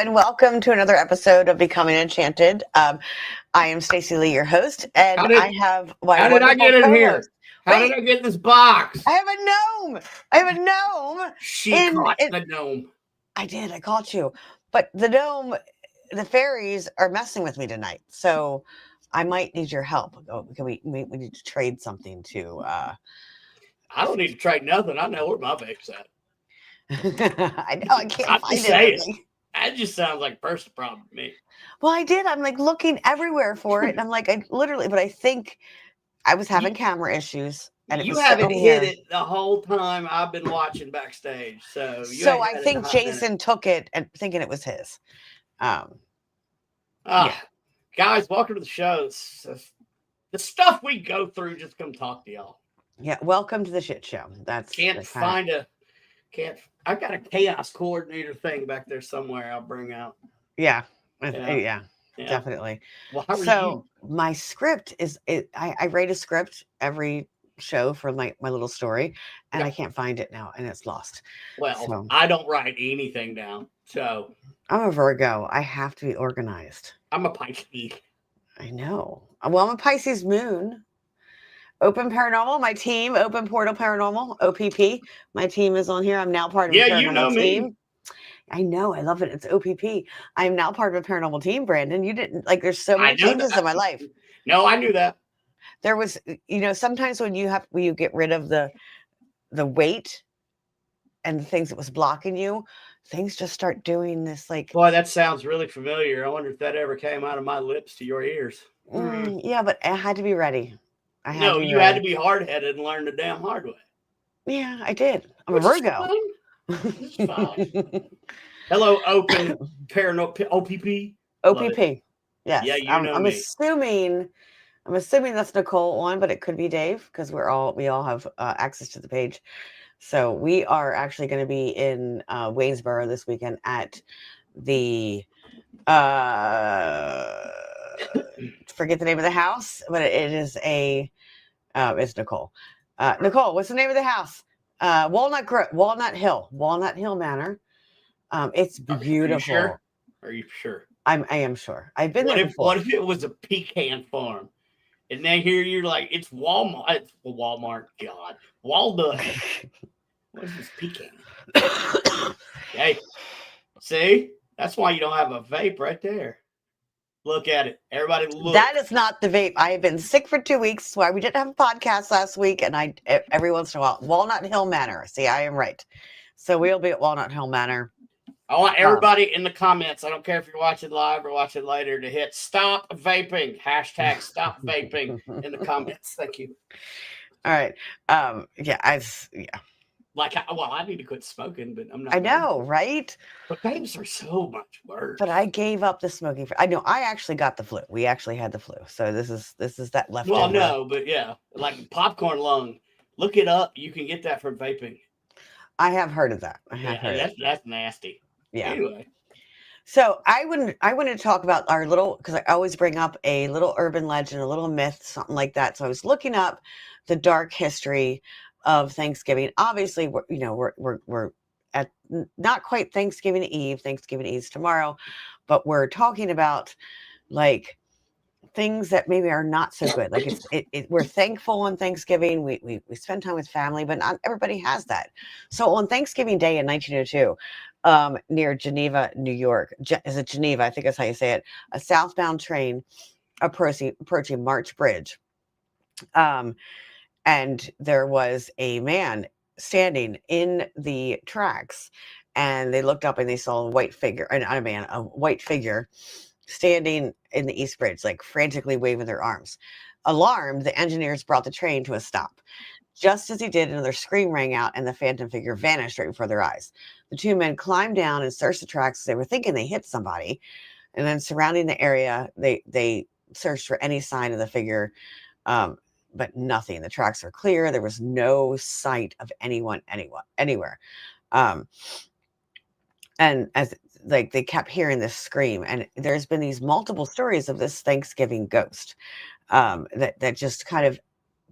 and welcome to another episode of Becoming Enchanted. I am Stacey Lee, your host, and I have my How did I wonderful get in here? co-host. How did I get in this box? I have a gnome. I have a gnome. She caught the gnome. I did. I caught you, but the gnome, the fairies are messing with me tonight, so I might need your help. We need to trade something to. I don't need to trade nothing. I know where my vape's at. I know I can't I'm find just saying. anything. That just sounds like personal problem to me. Well, I did. I'm like looking everywhere for it, and I'm like, but I think I was having camera issues, and it You was haven't sitting hit here. it the whole time I've been watching backstage, so you So ain't I had it think a hot minute. Jason took it and thinking it was his. Yeah. Guys, welcome to the show. The stuff we go through, just come talk to y'all. Yeah, welcome to the shit show. I got a chaos coordinator thing back there somewhere I'll bring out. Yeah, definitely. Well, how are So my script is I write a script every show for my little story, and I can't find it now, and it's lost. Well, I don't write anything down, so I'm a Virgo. I have to be organized. I'm a Pisces. I know. Well, I'm a Pisces moon. Open Paranormal, my team, Open Portal Paranormal, OPP. My team is on here. I'm now part of a paranormal team. Me. I know. I love it. It's OPP. I'm now part of a paranormal team, Brandon. You didn't there's so many changes in my life. No, I knew that. There was, sometimes when you get rid of the weight and the things that was blocking you, things just start doing this like. Boy, that sounds really familiar. I wonder if that ever came out of my lips to your ears. Yeah, but I had to be ready. You had to be hard-headed and learn the damn hard way. Yeah, I did. I'm a Virgo. It's fine. Hello, Open Paranormal OPP. OPP. Yes. Yeah, I'm assuming that's Nicole on, but it could be Dave because we all have access to the page. So we are actually going to be in Waynesboro this weekend at the forget the name of the house, but it is it's Nicole. Nicole, what's the name of the house? Walnut Hill Manor. It's beautiful. Are you sure? I am sure. I've been there before. What if it was a pecan farm? And then here you're like, it's Walmart. It's Walmart. God. Walnut. What is this pecan? Hey, see? That's why you don't have a vape right there. Look at it. Everybody look. That is not the vape. I have been sick for 2 weeks. That's why we didn't have a podcast last week. And every once in a while, Walnut Hill Manor. See, I am right. So we'll be at Walnut Hill Manor. I want everybody in the comments, I don't care if you're watching live or watching later, to hit stop vaping. # stop vaping in the comments. Thank you. All right. Yeah. I need to quit smoking, but I'm not. I know, right? But vapes are so much worse. But I gave up the smoking. I know. I actually got the flu. We actually had the flu. So this is that leftover. Well, no, but yeah, like popcorn lung. Look it up. You can get that from vaping. I have heard of that. That's nasty. Yeah. Anyway. So I wanted to talk about our little, because I always bring up a little urban legend, a little myth, something like that. So I was looking up the dark history of Thanksgiving. Obviously, we're at not quite Thanksgiving Eve. Thanksgiving Eve's tomorrow, but we're talking about like things that maybe are not so good. Like we're thankful on Thanksgiving. We spend time with family, but not everybody has that. So on Thanksgiving Day in 1902, near Geneva, New York, is it Geneva? I think that's how you say it. A southbound train approaching March Bridge. And there was a man standing in the tracks, and they looked up and they saw a white figure, a white figure standing in the East Bridge, like frantically waving their arms. Alarmed, the engineers brought the train to a stop. Just as he did, another scream rang out, and the phantom figure vanished right before their eyes. The two men climbed down and searched the tracks. They were thinking they hit somebody, and then surrounding the area, they searched for any sign of the figure, but nothing. The tracks were clear. There was no sight of anyone anywhere. And as like they kept hearing this scream, and there's been these multiple stories of this Thanksgiving ghost that just kind of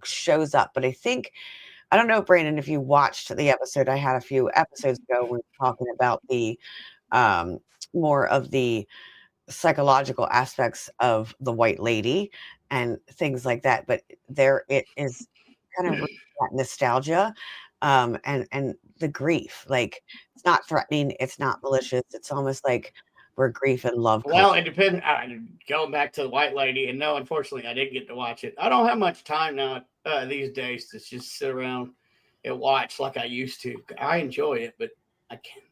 shows up. But I don't know, Brandon, if you watched the episode I had a few episodes ago, we were talking about the more of the psychological aspects of the white lady and things like that. But there it is kind of that nostalgia, and the grief. Like, it's not threatening, it's not malicious. It's almost like where grief and love Well, it depends. Going back to the White Lady, and no, unfortunately, I didn't get to watch it. I don't have much time now these days to just sit around and watch like I used to. I enjoy it, but I can't.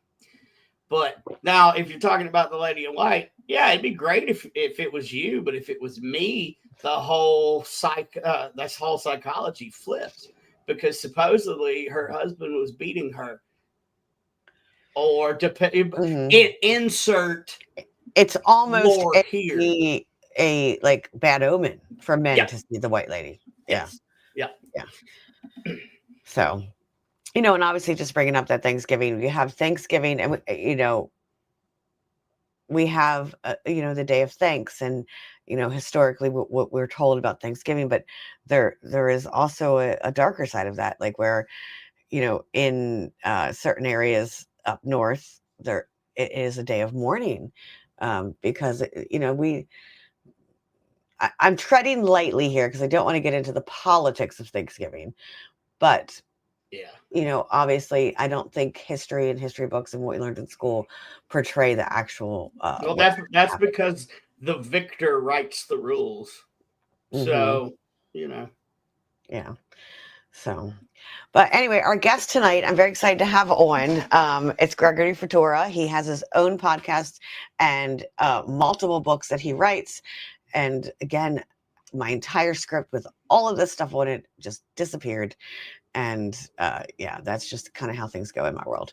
But now, if you're talking about the Lady in White, yeah, it'd be great if it was you. But if it was me, the whole this whole psychology flips, because supposedly her husband was beating her, or insert. It's almost here. a like bad omen for men to see the White Lady. Yes. Yeah. So, and obviously, just bringing up that Thanksgiving, we have Thanksgiving, and we have the Day of Thanks, and historically what we're told about Thanksgiving, but there is also a darker side of that, like where in certain areas up north, there it is a day of mourning, because I'm treading lightly here because I don't want to get into the politics of Thanksgiving, but obviously, I don't think history and history books and what we learned in school portray the actual. Well, that's because the victor writes the rules. So, Yeah. So, but anyway, our guest tonight, I'm very excited to have on. It's Gregory Fedora. He has his own podcast and multiple books that he writes. And again, my entire script with all of this stuff on it just disappeared. And that's just kind of how things go in my world.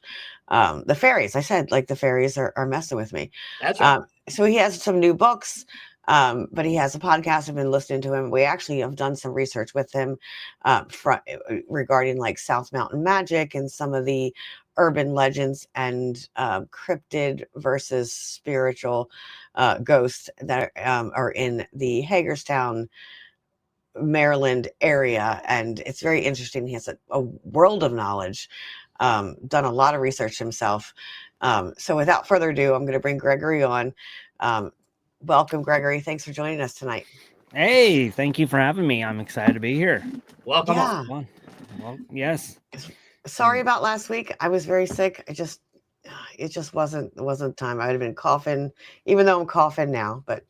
The fairies, I said, like, the fairies are messing with me. That's right. So he has some new books, but he has a podcast. I've been listening to him. We actually have done some research with him regarding like South Mountain magic and some of the urban legends and cryptid versus spiritual ghosts that are in the Hagerstown, Maryland area, and it's very interesting. He has a world of knowledge, done a lot of research himself. So without further ado, I'm going to bring Gregory on. Welcome, Gregory. Thanks for joining us tonight. Hey, thank you for having me. I'm excited to be here. Welcome on. Well, yes. Sorry about last week. I was very sick. It just wasn't time. I would have been coughing, even though I'm coughing now, but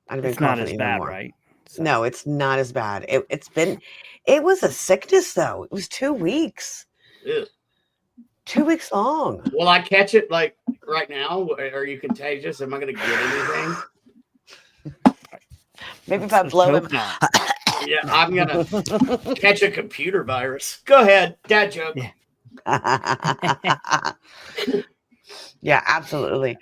I'd have been coughing not as even bad, more. Right? So. No, it's not as bad. It was a sickness though. It was 2 weeks. Ew. 2 weeks long. Will I catch it like right now? Are you contagious? Am I going to get anything? Maybe if I blow him. Yeah, I'm going to catch a computer virus. Go ahead. Dad joke. Yeah, absolutely.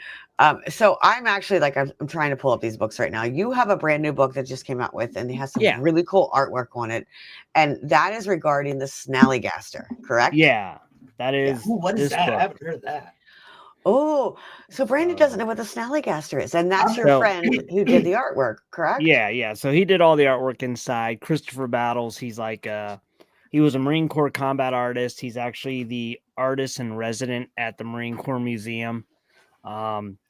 So I'm actually I'm trying to pull up these books right now. You have a brand new book that just came out with, and it has some really cool artwork on it. And that is regarding the Snallygaster, correct? Yeah, that is. Ooh, what is that? Book. I haven't heard of that. Oh, so Brandon doesn't know what the Snallygaster is, and that's your friend who did the artwork, correct? Yeah. So he did all the artwork inside. Christopher Battles, he's he was a Marine Corps combat artist. He's actually the artist in resident at the Marine Corps Museum.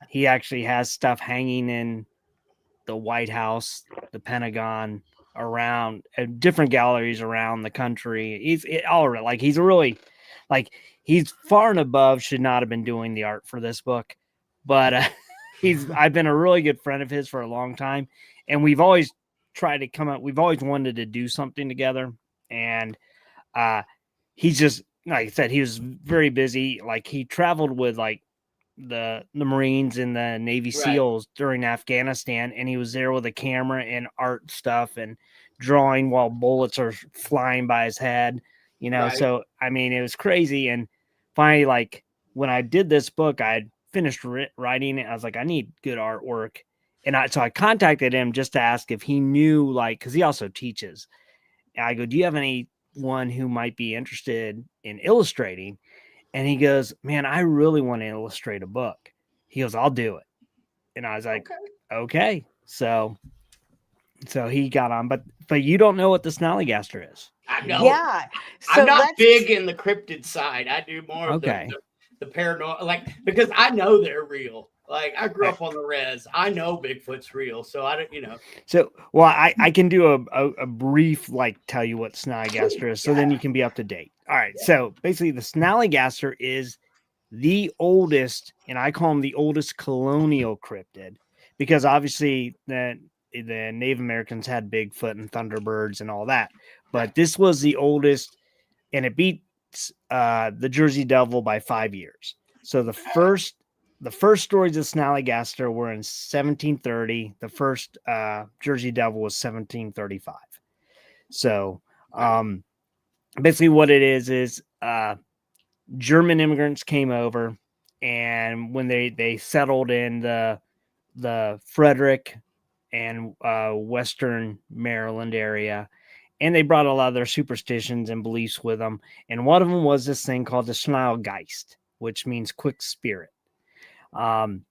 He actually has stuff hanging in the White House, the Pentagon, around different galleries around the country. He's far and above, should not have been doing the art for this book, but I've been a really good friend of his for a long time, and we've always tried to come up. We've always wanted to do something together, and he's just, like I said, he was very busy. Like, he traveled with the Marines and the Navy SEALs during Afghanistan, and he was there with a camera and art stuff and drawing while bullets are flying by his head, So I mean, it was crazy. And finally, when I did this book, I had finished writing it. I was like, I need good artwork, and so I contacted him just to ask if he knew, because he also teaches. And I go, do you have anyone who might be interested in illustrating? And he goes, man, I really want to illustrate a book. He goes, I'll do it. And I was like, okay. So he got on, but you don't know what the Snallygaster is. I know. Yeah. So I'm not big in the cryptid side. I do more of the the paranormal, like, because I know they're real. Like, I grew up on the res. I know Bigfoot's real, so I don't, So, well, I can do a brief, like, tell you what Snallygaster is, so then you can be up to date. All right. Yeah. So basically, the Snallygaster is the oldest, and I call them the oldest colonial cryptid, because obviously the Native Americans had Bigfoot and Thunderbirds and all that, but this was the oldest, and it beats the Jersey Devil by 5 years. So the first stories of Snallygaster were in 1730. The first Jersey Devil was 1735. So basically what it is German immigrants came over, and when they settled in the Frederick and Western Maryland area, and they brought a lot of their superstitions and beliefs with them. And one of them was this thing called the Schnellgeist, which means quick spirit. And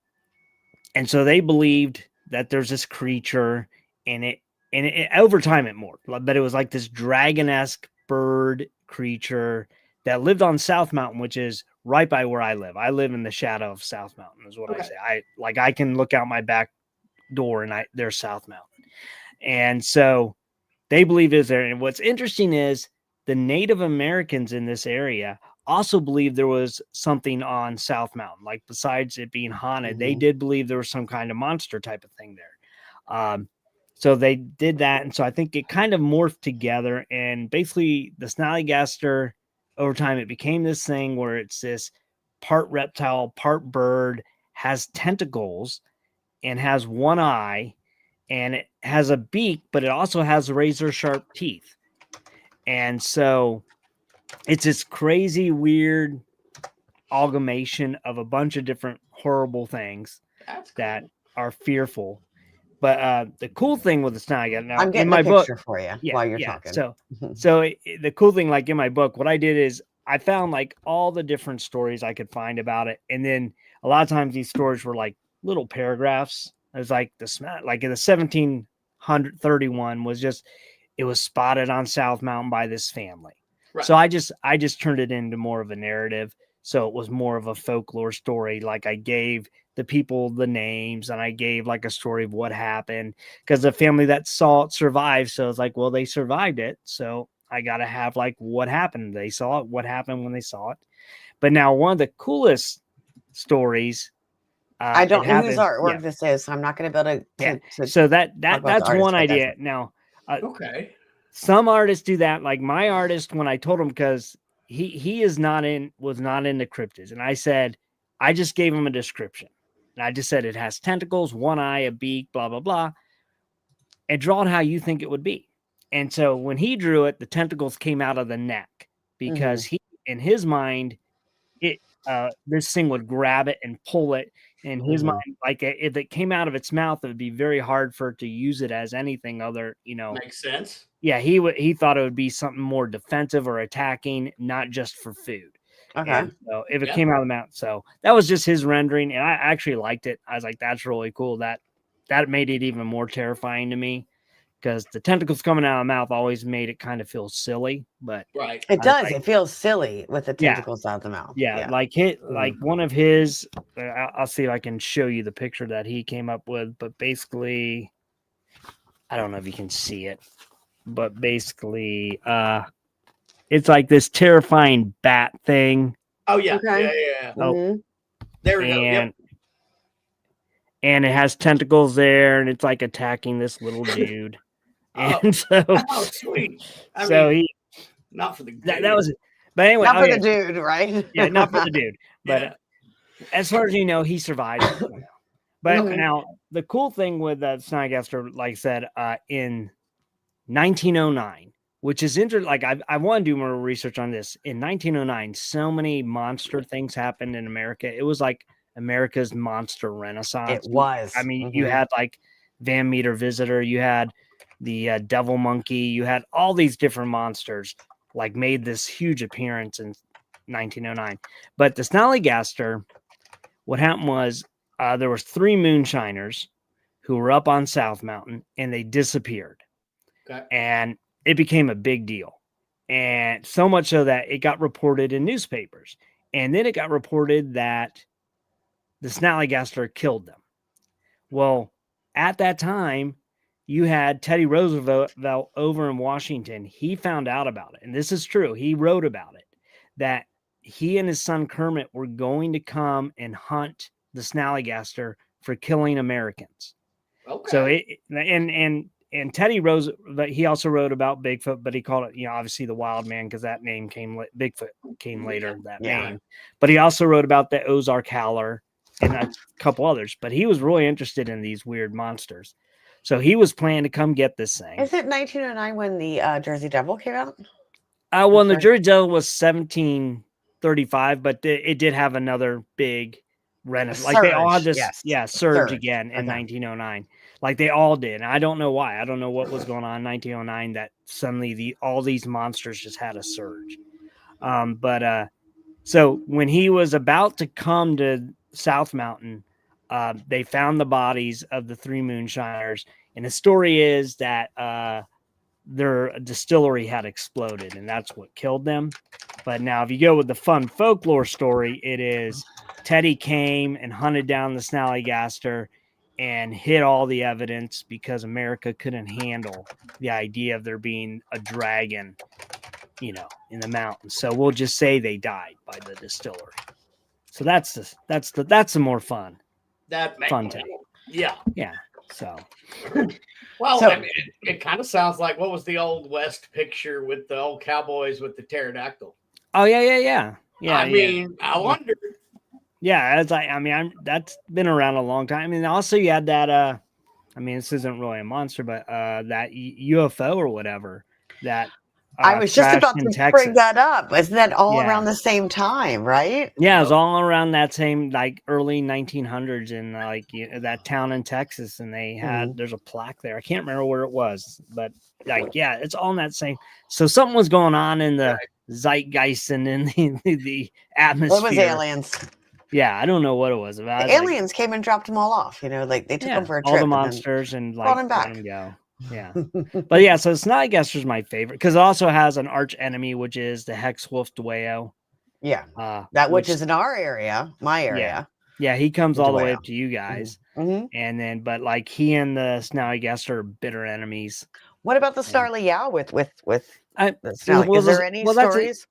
so they believed that there's this creature, and it over time it morphed, but it was like this dragon-esque bird creature that lived on South Mountain, which is right by where I live. I live in the shadow of South Mountain, is what I say. I can look out my back door and there's South Mountain. And so they believe is there. And what's interesting is the Native Americans in this area also believed there was something on South Mountain. Like, besides it being haunted, they did believe there was some kind of monster type of thing there. So they did that. And so I think it kind of morphed together. And basically the Snallygaster, over time, it became this thing where it's this part reptile, part bird, has tentacles and has one eye, and it has a beak, but it also has razor sharp teeth. And so it's this crazy, weird amalgamation of a bunch of different horrible things that are fearful. But the cool thing with the Snallygaster, now I'm getting in my a book, picture for you while you're talking. So the cool thing, like in my book, what I did is I found like all the different stories I could find about it, and then a lot of times these stories were like little paragraphs. It was like like in the 1731 was just, it was spotted on South Mountain by this family. Right. So I just turned it into more of a narrative. So it was more of a folklore story. Like, I gave the people the names, and I gave like a story of what happened, because the family that saw it survived. So it's like, well, they survived it, so I got to have like what happened. They saw it, what happened when they saw it. But now one of the coolest stories. I don't know whose artwork this is, so I'm not going to be able to so that's one idea. Now, okay. Some artists do that. Like my artist, when I told him, because he was not into cryptids, and I said, I just gave him a description, and I just said it has tentacles, one eye, a beak, blah blah blah, and draw it how you think it would be. And so when he drew it, the tentacles came out of the neck, because he, in his mind, this thing would grab it and pull it. In his mind, like if it came out of its mouth, it would be very hard for it to use it as anything other, Makes sense. Yeah, he thought it would be something more defensive or attacking, not just for food. Okay. And so if it came out of the mouth, so that was just his rendering, and I actually liked it. I was like, that's really cool. That made it even more terrifying to me, because the tentacles coming out of the mouth always made it kind of feel silly. But right, it does. Like, it feels silly with the tentacles out of the mouth. Yeah. Like one of his. I'll see if I can show you the picture that he came up with. But basically, I don't know if you can see it, but basically, it's like this terrifying bat thing. Oh yeah, okay. yeah. Oh, there we go. Yep. And it has tentacles there, and it's like attacking this little dude. And so, sweet. I mean, he not for the dude. That was it. But anyway, not for the dude, right? Yeah, not for the dude. But as far as you know, he survived. But now the cool thing with Snallygaster, like I said, in 1909, which is interesting. Like I want to do more research on this. In 1909, so many monster things happened in America. It was like America's monster renaissance. It was. I mean, you had like Van Meter Visitor, you had the Devil Monkey, you had all these different monsters like made this huge appearance in 1909. But the Snallygaster, what happened was there was 3 moonshiners who were up on South Mountain, and they disappeared. Okay. And it became a big deal. And so much so that it got reported in newspapers. And then it got reported that the Snallygaster killed them. Well, at that time, you had Teddy Roosevelt over in Washington. He found out about it. And this is true. He wrote about it, that he and his son Kermit were going to come and hunt the Snallygaster for killing Americans. Okay. So and Teddy Roosevelt, he also wrote about Bigfoot, but he called it, obviously the Wild Man, because that name Bigfoot came later, that name. But he also wrote about the Ozark Howler and a couple others. But he was really interested in these weird monsters. So he was planning to come get this thing. Is it 1909 when the Jersey Devil came out? Well, the Jersey Devil was 1735, but it did have another big renaissance. Like they all had this, surge again in 1909. Like they all did. And I don't know why. I don't know what was going on in 1909 that suddenly all these monsters just had a surge. So when he was about to come to South Mountain, they found the bodies of the three moonshiners. And the story is that their distillery had exploded, and that's what killed them. But now, if you go with the fun folklore story, it is Teddy came and hunted down the Snallygaster and hid all the evidence because America couldn't handle the idea of there being a dragon, in the mountains. So we'll just say they died by the distillery. So that's the more fun. That makes fun tale. Yeah. So, well, I mean, it kind of sounds like what was the old West picture with the old cowboys with the pterodactyl? Oh yeah. I mean, I wonder. Yeah, that's been around a long time. I mean, also you had that. This isn't really a monster, but that UFO or whatever that. I was just about to bring that up. Isn't that all around the same time, right? Yeah, it was all around that same early 1900s in that town in Texas, and they had there's a plaque there. I can't remember where it was, but it's all in that same. So something was going on in the zeitgeist and in the atmosphere. It was aliens. Yeah, I don't know what it was about. The aliens came and dropped them all off. They took them for a trip. All the monsters and brought them back. Let them go. Yeah, but yeah, so Snallygaster is my favorite because it also has an arch enemy, which is the Hexwolf Dwayyo. Yeah, which is in our area, my area. Yeah, he comes all the way up to you guys, and then he and the Snallygaster are bitter enemies. What about the Snarly Yow with the Snarly? Is there any stories?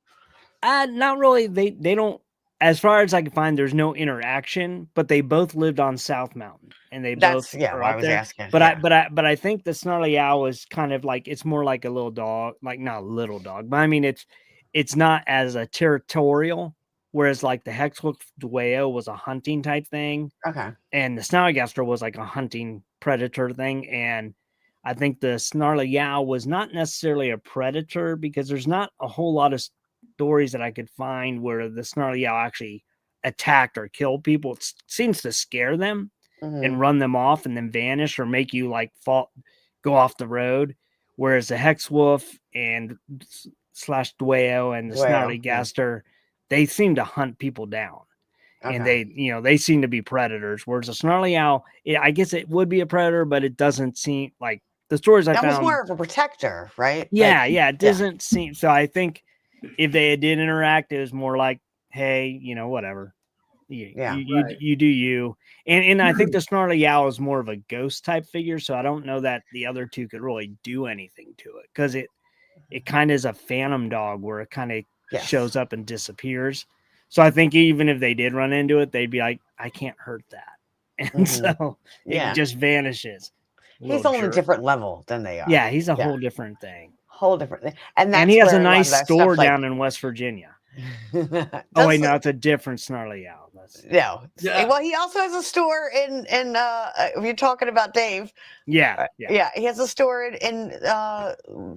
Not really. They don't. As far as I can find, there's no interaction, but they both lived on South Mountain, and they both are up there. Asking. But I think the Snarly Owl is kind of it's more like a little dog, not a little dog, but I mean it's not as a territorial, whereas the Hexwolf Dwayyo was a hunting type thing. Okay. And the Snallygaster was a hunting predator thing, and I think the Snarly Owl was not necessarily a predator because there's not a whole lot of stories that I could find where the Snarly Owl actually attacked or killed people. It seems to scare them and run them off and then vanish or make you go off the road. Whereas the Hexwolf and /Dwayyo and the Snarlygaster, they seem to hunt people down. Okay. And they seem to be predators. Whereas the Snarly Owl, I guess it would be a predator, but it doesn't seem like the stories I found. That was more of a protector, right? Yeah, it doesn't seem. So I think if they did interact, it was more like, hey, whatever. You do you. And I think the Snarly Owl is more of a ghost type figure, so I don't know that the other two could really do anything to it because it kind of is a phantom dog where it kind of shows up and disappears. So I think even if they did run into it, they'd be like, I can't hurt that. And so it just vanishes. He's on a different level than they are. Yeah, he's a whole different thing. Whole different thing. And he has a nice store down in West Virginia. Oh wait, no, it's a different Snarly Owl. No. Well, he also has a store in if you're talking about Dave. Yeah. He has a store in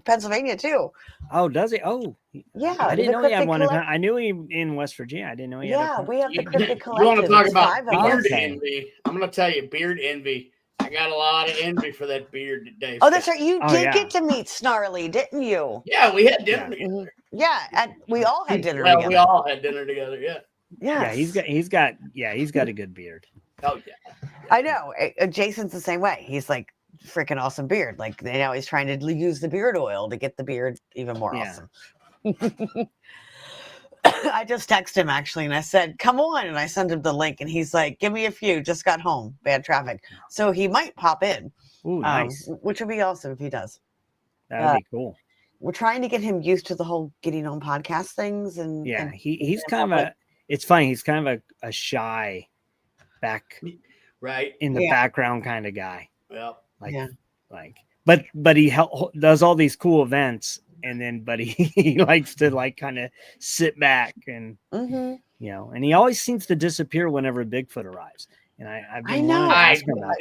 Pennsylvania too. Oh, does he? Oh, yeah. I didn't know he had one. I knew he in West Virginia. I didn't know he had. Yeah, we have the Cryptic Collection. You want to talk about beard envy? I'm going to tell you, beard envy. I got a lot of envy for that beard today. Oh, that's right. You did get to meet Snarly, didn't you? Yeah, we had dinner together. Yeah, and we all had dinner together. We all had dinner together, yeah. Yeah, he's got a good beard. Oh yeah. I know. Jason's the same way. He's freaking awesome beard. Now he's trying to use the beard oil to get the beard even more awesome. I just texted him actually, and I said, "Come on!" And I sent him the link, and he's like, "Give me a few. Just got home. Bad traffic." So he might pop in, Ooh, nice. which would be awesome if he does. That'd be cool. We're trying to get him used to the whole getting on podcast things, and Yeah, he's kind of a. It's funny. He's kind of a shy, back right in the background kind of guy. Yep. But he does all these cool events, and then he likes to like kind of sit back and you know, and he always seems to disappear whenever Bigfoot arrives. And I've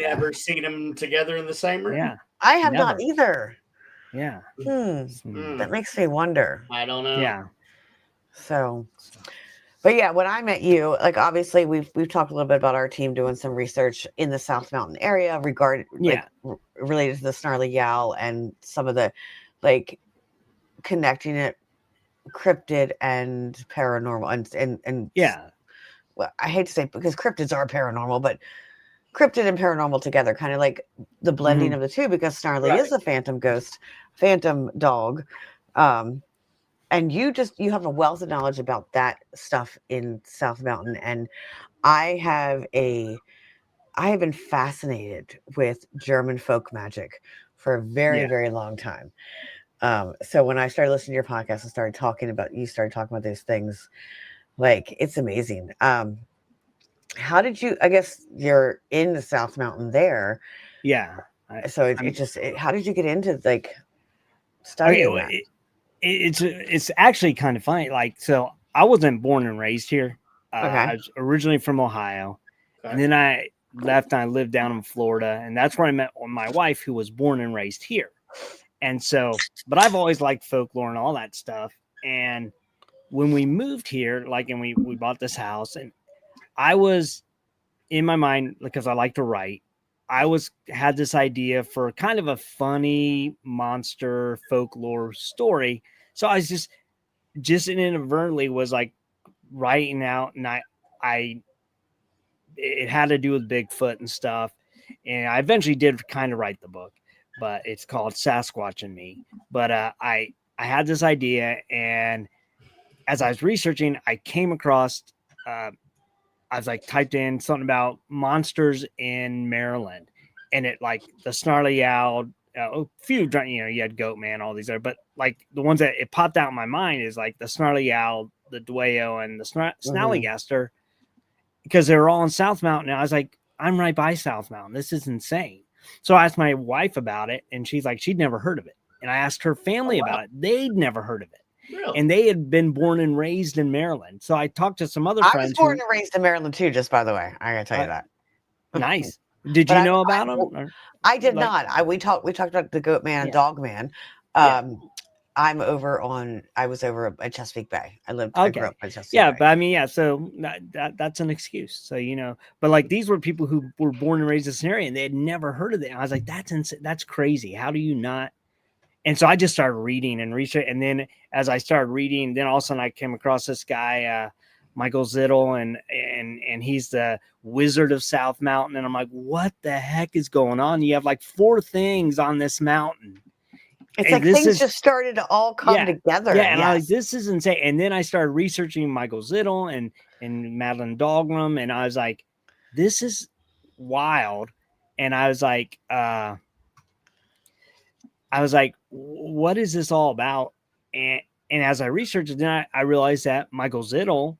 never seen them together in the same room. Yeah, I have not either. Yeah. That makes me wonder. I don't know. Yeah. So, but yeah, when I met you, like obviously we've talked a little bit about our team doing some research in the South Mountain area related to the Snarly Yowl and some of the like connecting it cryptid and paranormal and well, I hate to say because cryptids are paranormal, but cryptid and paranormal together, kind of like the blending of the two, because Snarly is a phantom ghost, phantom dog. And you have a wealth of knowledge about that stuff in South Mountain. And I have been fascinated with German folk magic for a very, very long time. So when I started listening to your podcast and started talking about those things, like it's amazing. How did you, I guess you're in the South Mountain there. Yeah. So how did you get into like studying that? It's actually kind of funny. Like, so I wasn't born and raised here. I was originally from Ohio, and then I left and I lived down in Florida, and that's where I met my wife, who was born and raised here. And so, but I've always liked folklore and all that stuff. And when we moved here, like, and we bought this house, and I was in my mind, because I like to write, had this idea for kind of a funny monster folklore story. So I was just inadvertently was like writing out, and it had to do with Bigfoot and stuff. And I eventually did kind of write the book, but it's called Sasquatch and Me. But I had this idea, and as I was researching, I came across, I was like typed in something about monsters in Maryland, and it like the Snarly Owl, a few, you know, you had Goatman, all these other, but like the ones that it popped out in my mind is like the Snarly Owl, the Dwayyo, and the Snallygaster, because they were all in South Mountain. And I was like, I'm right by South Mountain. This is insane. So I asked my wife about it, and she's like, she'd never heard of it. And I asked her family about it. They'd never heard of it. Really? And they had been born and raised in Maryland. So I talked to some other friends. I was born and raised in Maryland too, just by the way. I gotta tell you that. Nice. Did you know about them? I did not. We talked about the Goatman and Dogman. I was over at Chesapeake Bay. I grew up in Chesapeake Bay. But I mean, so that's an excuse. So, you know, but like these were people who were born and raised in this area, and they had never heard of it. And I was like, that's crazy. How do you not? And so I just started reading and research. And then as I started reading, then all of a sudden I came across this guy, Michael Zittel, and he's the Wizard of South Mountain. And I'm like, what the heck is going on? You have like 4 things on this mountain. It's like things just started to all come together. Yeah, and I was like, this is insane. And then I started researching Michael Zittel and Madeline Dahlgren, and I was like, this is wild. And I was like, what is this all about? And as I researched it, then I realized that Michael Zittel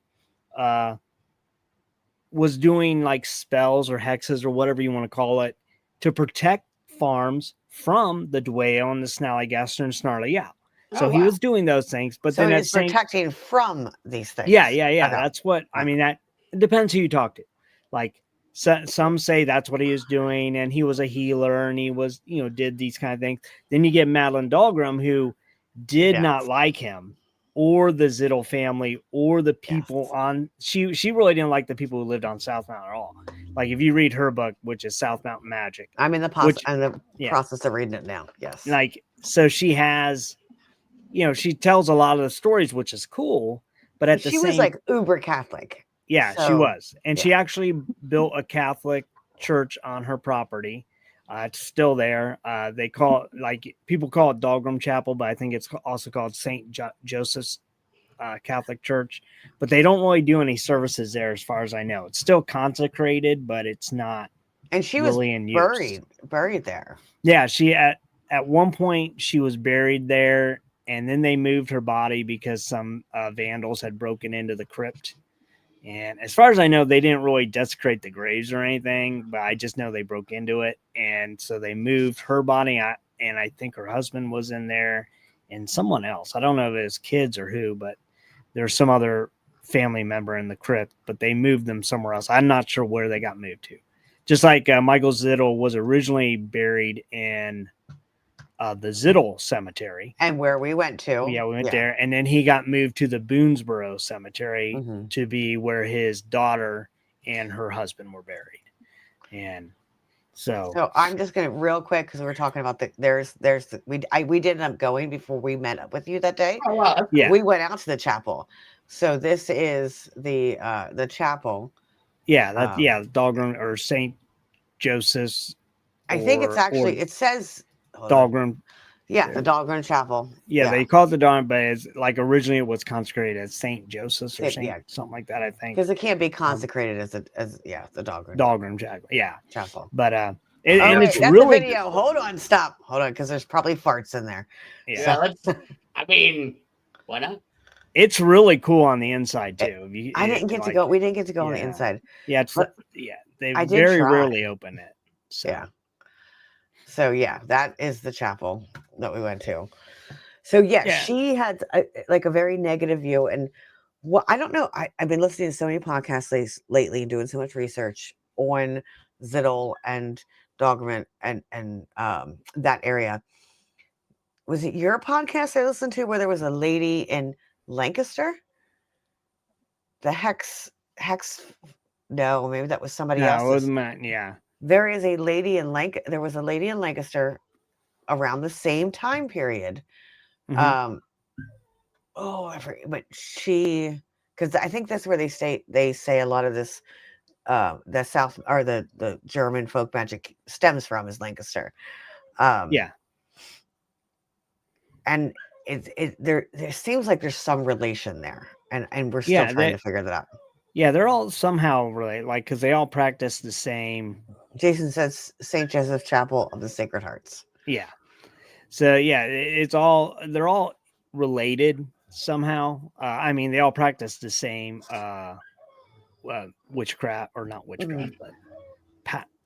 was doing like spells or hexes or whatever you want to call it to protect farms from the Dwayyo and the Snallygaster and Snarly Owl. So he was doing those things, but so then he's protecting from these things. Yeah. Okay. That's what I mean. That depends who you talk to. Like some say that's what he was doing, and he was a healer, and he was, you know, did these kind of things. Then you get Madeline Dahlgren, who did not like him or the Zittel family or the people on. She really didn't like the people who lived on South Mountain at all. Like if you read her book, which is South Mountain Magic, I'm in the process of reading it now. Yes. Like, so she has, you know, she tells a lot of the stories, which is cool, but at the same, she was like uber Catholic. Yeah, she was. And she actually built a Catholic church on her property. It's still there. They call it, like, people call it Dahlgren Chapel, but I think it's also called St. Joseph's Catholic Church, but they don't really do any services there, as far as I know. It's still consecrated, but it's not. And she really was in use. buried there. Yeah, she at one point she was buried there, and then they moved her body because some vandals had broken into the crypt. And as far as I know, they didn't really desecrate the graves or anything, but I just know they broke into it. And so they moved her body, and I think her husband was in there and someone else. I don't know if it was kids or who, but there's some other family member in the crypt, but they moved them somewhere else. I'm not sure where they got moved to. Just like Michael Zittel was originally buried in the Zittel Cemetery. And where we went to. Yeah, we went there. And then he got moved to the Boonesboro Cemetery to be where his daughter and her husband were buried. And so I'm just going to real quick, because we're talking about we did end up going before we met up with you that day. Oh, wow. Yeah. We went out to the chapel. So this is the chapel. Yeah, Dahlgren or St. Joseph's. I think it's actually, it says Dahlgren. Yeah, the Dahlgren Chapel. Yeah, they call it the Dahlgren, but it's like originally it was consecrated as St. Joseph's or something like that, I think. Because it can't be consecrated as the Dahlgren. Dahlgren Chapel. Yeah. Chapel. But and it's really the video. Hold on, stop. Hold on, because there's probably farts in there. Yeah, I mean, why not? It's really cool on the inside too. I didn't get to go. We didn't get to go on the inside. Yeah, they very rarely open it. So. Yeah. So that is the chapel that we went to. So she had a very negative view, and I don't know. I've been listening to so many podcasts lately and doing so much research on Zittel and Dahlgren and that area. Was it your podcast I listened to where there was a lady in Lancaster? The Hex. No, maybe that was somebody else. No, it wasn't. Yeah. There is a lady in There was a lady in Lancaster around the same time period. I forget, but because I think that's where they say a lot of this, the South or the German folk magic stems from is Lancaster. And there seems like there's some relation there, and we're still trying to figure that out. Yeah, they're all somehow related, because they all practice the same. Jason says St. Joseph Chapel of the Sacred Hearts. Yeah. So they're all related somehow. I mean, they all practice the same witchcraft, or not witchcraft, but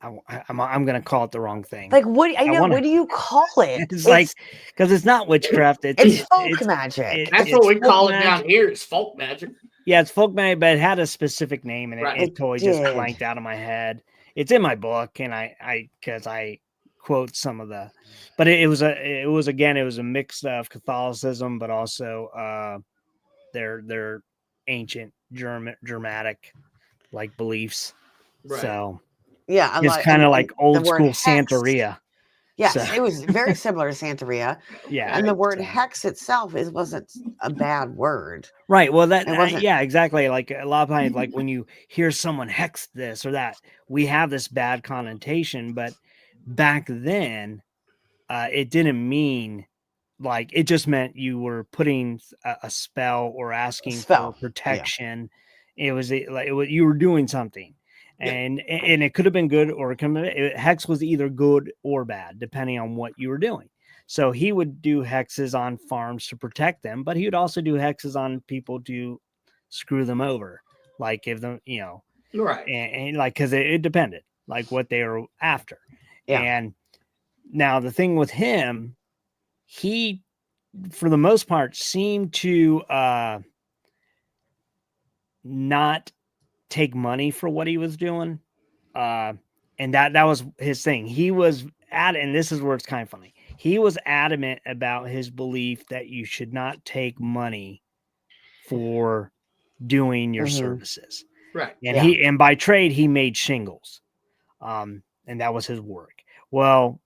I'm going to call it the wrong thing. Like what? What do you call it? It's because it's not witchcraft. It's folk magic. That's what we call it down here. It's folk magic. Yeah, it's folk magic, but it had a specific name, and it totally just blanked out of my head. It's in my book, and I quote some of the, but it was a mix of Catholicism, but also their ancient Germanic beliefs. Right. So it's kind of like old school Santeria. Yes, it was very similar to Santeria. Yeah, and the word hex itself wasn't a bad word. Right. Well, exactly. Like a lot of times, like when you hear someone hex this or that, we have this bad connotation. But back then, it didn't mean it just meant you were putting a spell or asking for protection. Yeah. You were doing something. And it could have been good, or hex was either good or bad, depending on what you were doing. So he would do hexes on farms to protect them, but he would also do hexes on people to screw them over, give them, right. And because it depended, what they were after. Yeah. And now the thing with him, he, for the most part, seemed to not take money for what he was doing, and that was his thing. He was and this is where it's kind of funny. He was adamant about his belief that you should not take money for doing your services. Right. And and by trade he made shingles, and that was his work. Well,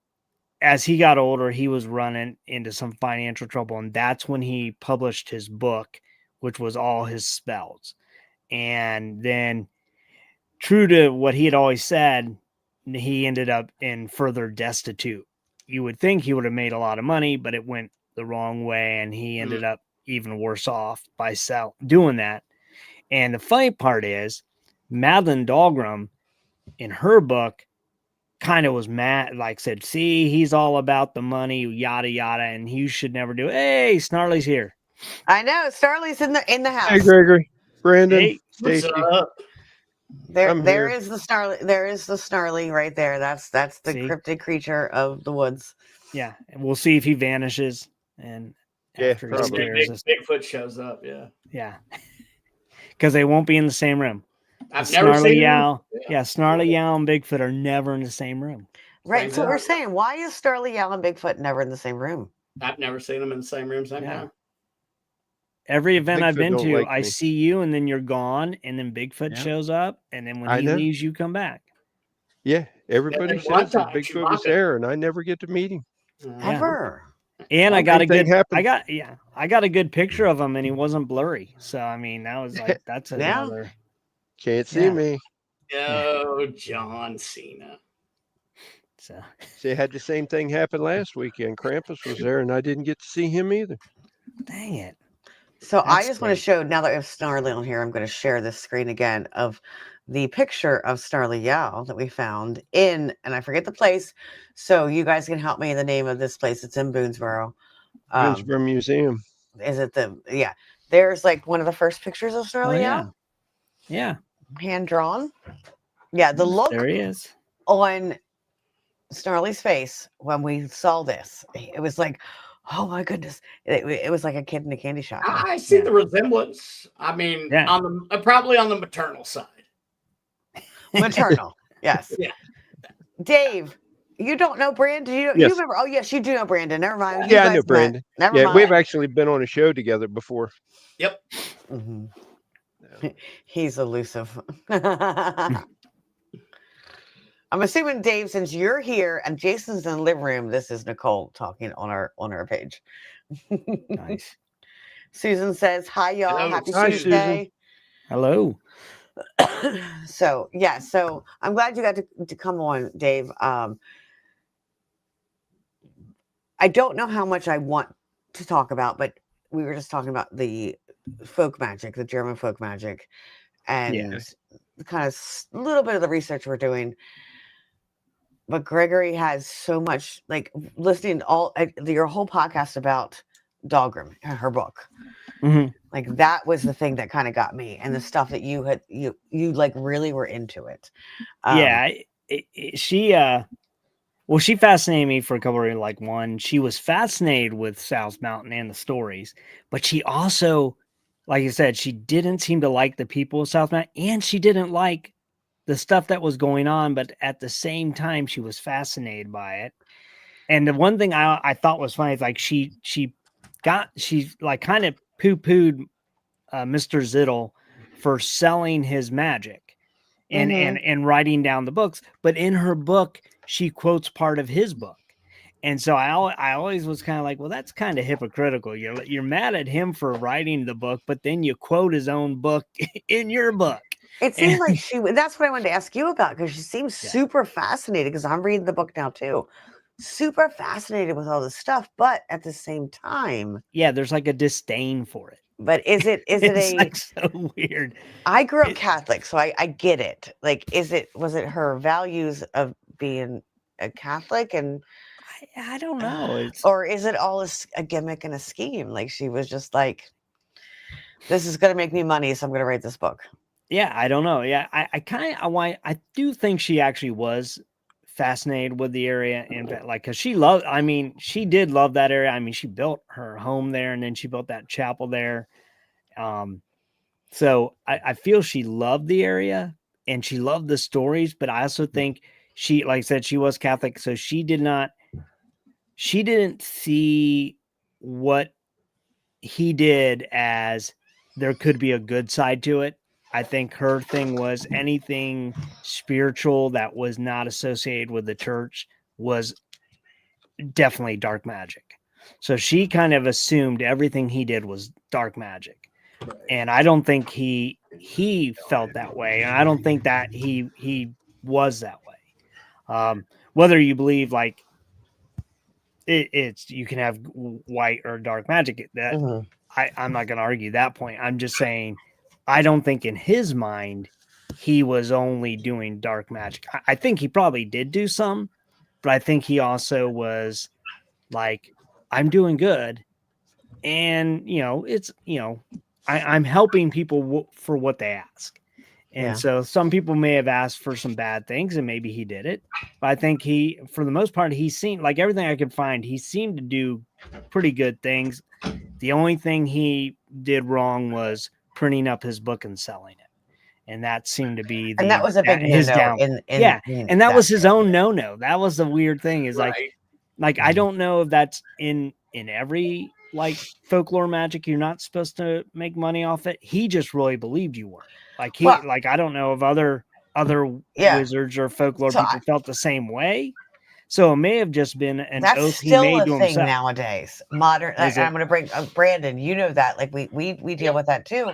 as he got older, he was running into some financial trouble, and that's when he published his book, which was all his spells. And then, true to what he had always said, he ended up in further destitute. You would think he would have made a lot of money, but it went the wrong way, and he ended up, even worse off by doing that. And the funny part is, Madeline Dahlgren, in her book, kind of was mad, like said, see, he's all about the money, yada yada, and you should never do it. Hey, Snarly's here. I know Starley's in the house. Hey, Gregory, Brandon, Hey, What's Stacy. up? There I'm here. is the Snarly. There is the Snarly right there. That's the See? cryptid creature of the woods. Yeah, and we'll see if he vanishes. And Yeah, after he probably. scares us, Bigfoot shows up. Yeah, yeah, because they won't be in the same room. I've The never Snarly seen him. Yowl, yeah, Snarly Yowl and Bigfoot are never in the same room. Right. Same So we're time. saying, why is Starly Yowl and Bigfoot never in the same room? I've never seen them in the same room, same Yeah. time. Every event I've Bigfoot been don't to, like I me. see you, and then you're gone, and then Bigfoot Yeah. shows up, and then when I he know. leaves, you come back. Yeah, everybody there's one says that time Bigfoot was Chewbacca- there, and I never get to meet him. Ever. And I Same got a thing good, happened. I got a good picture of him, and he wasn't blurry. So I mean, that was like, that's Yeah. another. Can't see Yeah. me. Oh, John Cena. So See, I had the same thing happen last weekend. Krampus was there, and I didn't get to see him either. dang it. So I That's just want to great. show, now that we have Snarly on here, I'm going to share this screen again of the picture of Snarly Yowl that we found in, and I forget the place, so you guys can help me in the name of this place. It's in Boonesboro. Boonesboro Museum. Is it yeah. There's like one of the first pictures of Snarly Oh, yeah. Yowl, Yeah, hand drawn. Yeah, the look there he is. on Snarly's face when we saw this, it was like, oh my goodness. It was like a kid in a candy shop. I see Yeah. the resemblance. I mean, Yeah. on the probably on the maternal side. Maternal. Yes. Yeah. Dave, you don't know Brandon? You Yes. remember? Oh, yes, you do know Brandon. Never mind. You Yeah, I guys know met. Brandon. Never Yeah, mind. we've actually been on a show together before. Yep. Mhm. Yeah. He's elusive. I'm assuming, Dave, since you're here and Jason's in the living room, this is Nicole talking on our page. Nice. Susan says, "Hi, y'all. Hello. Happy Hi, Tuesday." Hello. So yeah, so I'm glad you got to come on, Dave. I don't know how much I want to talk about, but we were just talking about the folk magic, the German folk magic, and kind of a little bit of the research we're doing. But Gregory has so much, like listening to your whole podcast about Dahlgren, her book. Mhm. Like that was the thing that kind of got me, and the stuff that you like really were into it. Yeah, she well, she fascinated me for a couple of reasons. Like, one, she was fascinated with South Mountain and the stories, but she also, like you said, she didn't seem to like the people of South Mountain, and she didn't like the stuff that was going on, but at the same time, she was fascinated by it. And the one thing I thought was funny is like she like kind of poo-pooed Mr. Zittel for selling his magic and writing down the books, but in her book she quotes part of his book. And so I always was kind of like, well, that's kind of hypocritical. You're mad at him for writing the book, but then you quote his own book in your book. It seems like that's what I wanted to ask you about, because she seems super fascinated, because I'm reading the book now too. Super fascinated with all this stuff, but at the same time, yeah, there's like a disdain for it. But is it it's like so weird? I grew up Catholic, so I get it. Like, was it her values of being a Catholic, and I don't know, or is it all a gimmick and a scheme? Like, she was just like, this is going to make me money, so I'm going to write this book. Yeah, I don't know. Yeah, I do think she actually was fascinated with the area, and like, because she did love that area. I mean, she built her home there, and then she built that chapel there. So I feel she loved the area and she loved the stories, but I also think she, like I said, she was Catholic, so she didn't see what he did as there could be a good side to it. I think her thing was anything spiritual that was not associated with the church was definitely dark magic. So she kind of assumed everything he did was dark magic. And I don't think he felt that way. And I don't think that he was that way. Whether you believe like it's you can have white or dark magic. That Mhm. I'm not going to argue that point. I'm just saying I don't think in his mind he was only doing dark magic. I think he probably did do some, but I think he also was like, I'm doing good, and it's I'm helping people for what they ask. And Yeah. so some people may have asked for some bad things, and maybe he did it. But I think he, for the most part, he seemed like everything I could find, he seemed to do pretty good things. The only thing he did wrong was printing up his book and selling it. And that seemed to be And that was a big his no-no down. in And that that was his book. own no-no. That was the weird thing is Right. like I don't know if that's in every like folklore magic you're not supposed to make money off it. He just really believed you were. Well, Like I don't know if other yeah. wizards or folklore So people felt the same way. So it may have just been an that's oath he still made a to thing himself. nowadays. Modern. Is I'm it? going to bring Brandon. You know that. Like we deal with that too.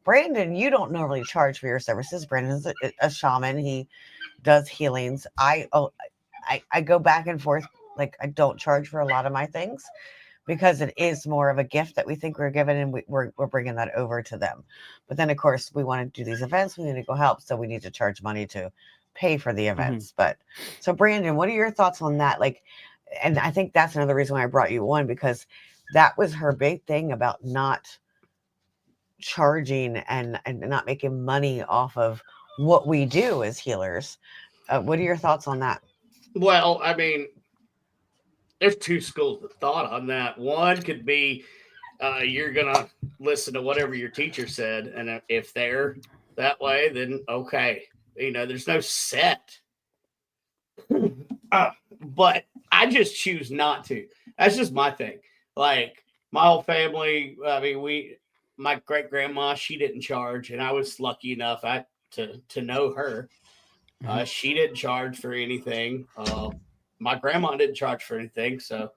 Brandon, you don't normally charge for your services. Brandon's a shaman. He does healings. I go back and forth. Like I don't charge for a lot of my things because it is more of a gift that we think we're given, and we're bringing that over to them. But then, of course, we want to do these events. We need to go help, so we need to charge money to pay for the events. But so, Brandon, what are your thoughts on that? Like, and I think that's another reason why I brought you on, because that was her big thing about not charging and not making money off of what we do as healers. What are your thoughts on that? Well, I mean, there's two schools of thought on that. One could be you're gonna listen to whatever your teacher said, and if they're that way, then okay. There's no set. But I just choose not to. That's just my thing. Like my whole family. I mean, my great grandma, she didn't charge, and I was lucky enough to know her. She didn't charge for anything. My grandma didn't charge for anything, so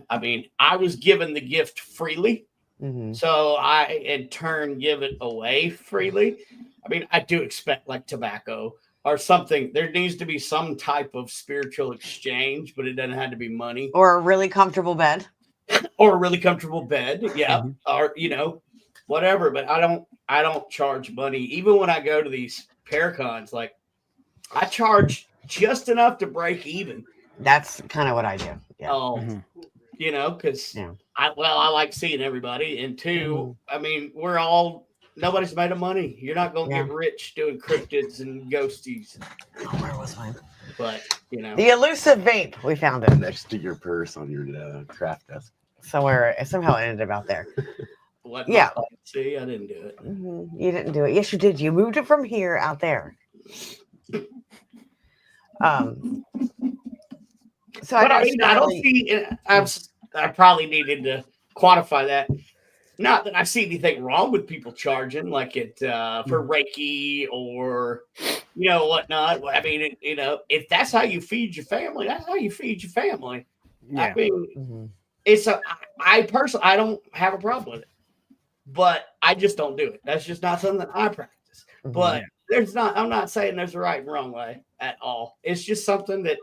I mean, I was given the gift freely, Mm-hmm. so I in turn give it away freely. I mean, I do expect like tobacco or something. There needs to be some type of spiritual exchange, but it doesn't have to be money Or a really comfortable bed. or a really comfortable bed. Yeah, or whatever. But I don't charge money even when I go to these paracons. Like I charge just enough to break even. That's kind of what I do. Yeah. Because Yeah. I like seeing everybody, and two, I mean, nobody's made of money. You're not gonna Yeah. get rich doing cryptids and ghosties. Oh, where was mine? But The elusive vape. We found it next to your purse on your craft desk. somewhere. Somehow it ended up out there. what? Yeah. See, I didn't do it. You didn't do it. Yes, you did. You moved it from here out there. So But I I mean, I don't see. I probably needed to quantify that. Not that I see anything wrong with people charging like it for Reiki or whatnot. I mean, if that's how you feed your family, that's how you feed your family. Yeah. I mean, I personally I don't have a problem with it, but I just don't do it. That's just not something I practice. But I'm not saying there's a right and wrong way at all. It's just something that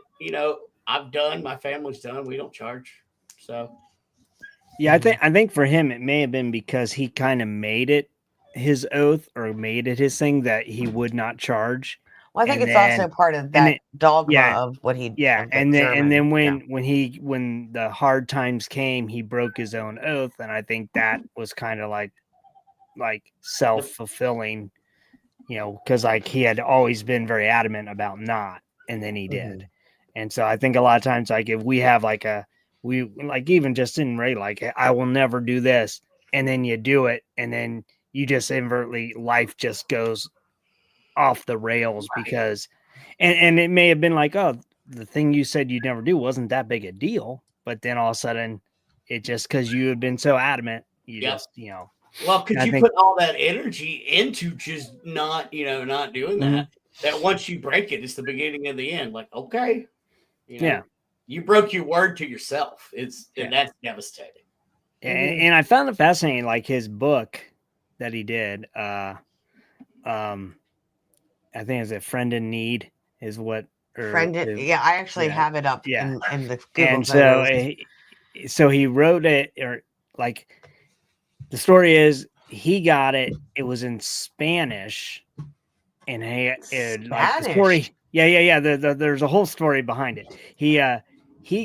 I've done. My family's done. We don't charge, so. Yeah, I think for him it may have been because he kind of made it his oath or made it his thing that he would not charge. Well, I think it's also part of that dogma of what he. Yeah, and then when the hard times came, he broke his own oath, and I think that was kind of like self-fulfilling, because like he had always been very adamant about not, and then he did. And so I think a lot of times, like if we have we like even just in Ray, like I will never do this, and then you do it, and then you just inadvertently life just goes off the rails because, and it may have been like, oh, the thing you said you'd never do wasn't that big a deal, but then all of a sudden, it just because you had been so adamant, you just Well, could you put all that energy into just not doing that? That once you break it, it's the beginning of the end. Like, okay, you broke your word to yourself. And that's devastating. And I found it fascinating, like his book that he did. I think it's A Friend in Need is what, Friend it. Yeah, I actually have it up in the Google and Photos. so he wrote it, or like the story is he got it. It was in Spanish, and like the story. Yeah. There's a whole story behind it. He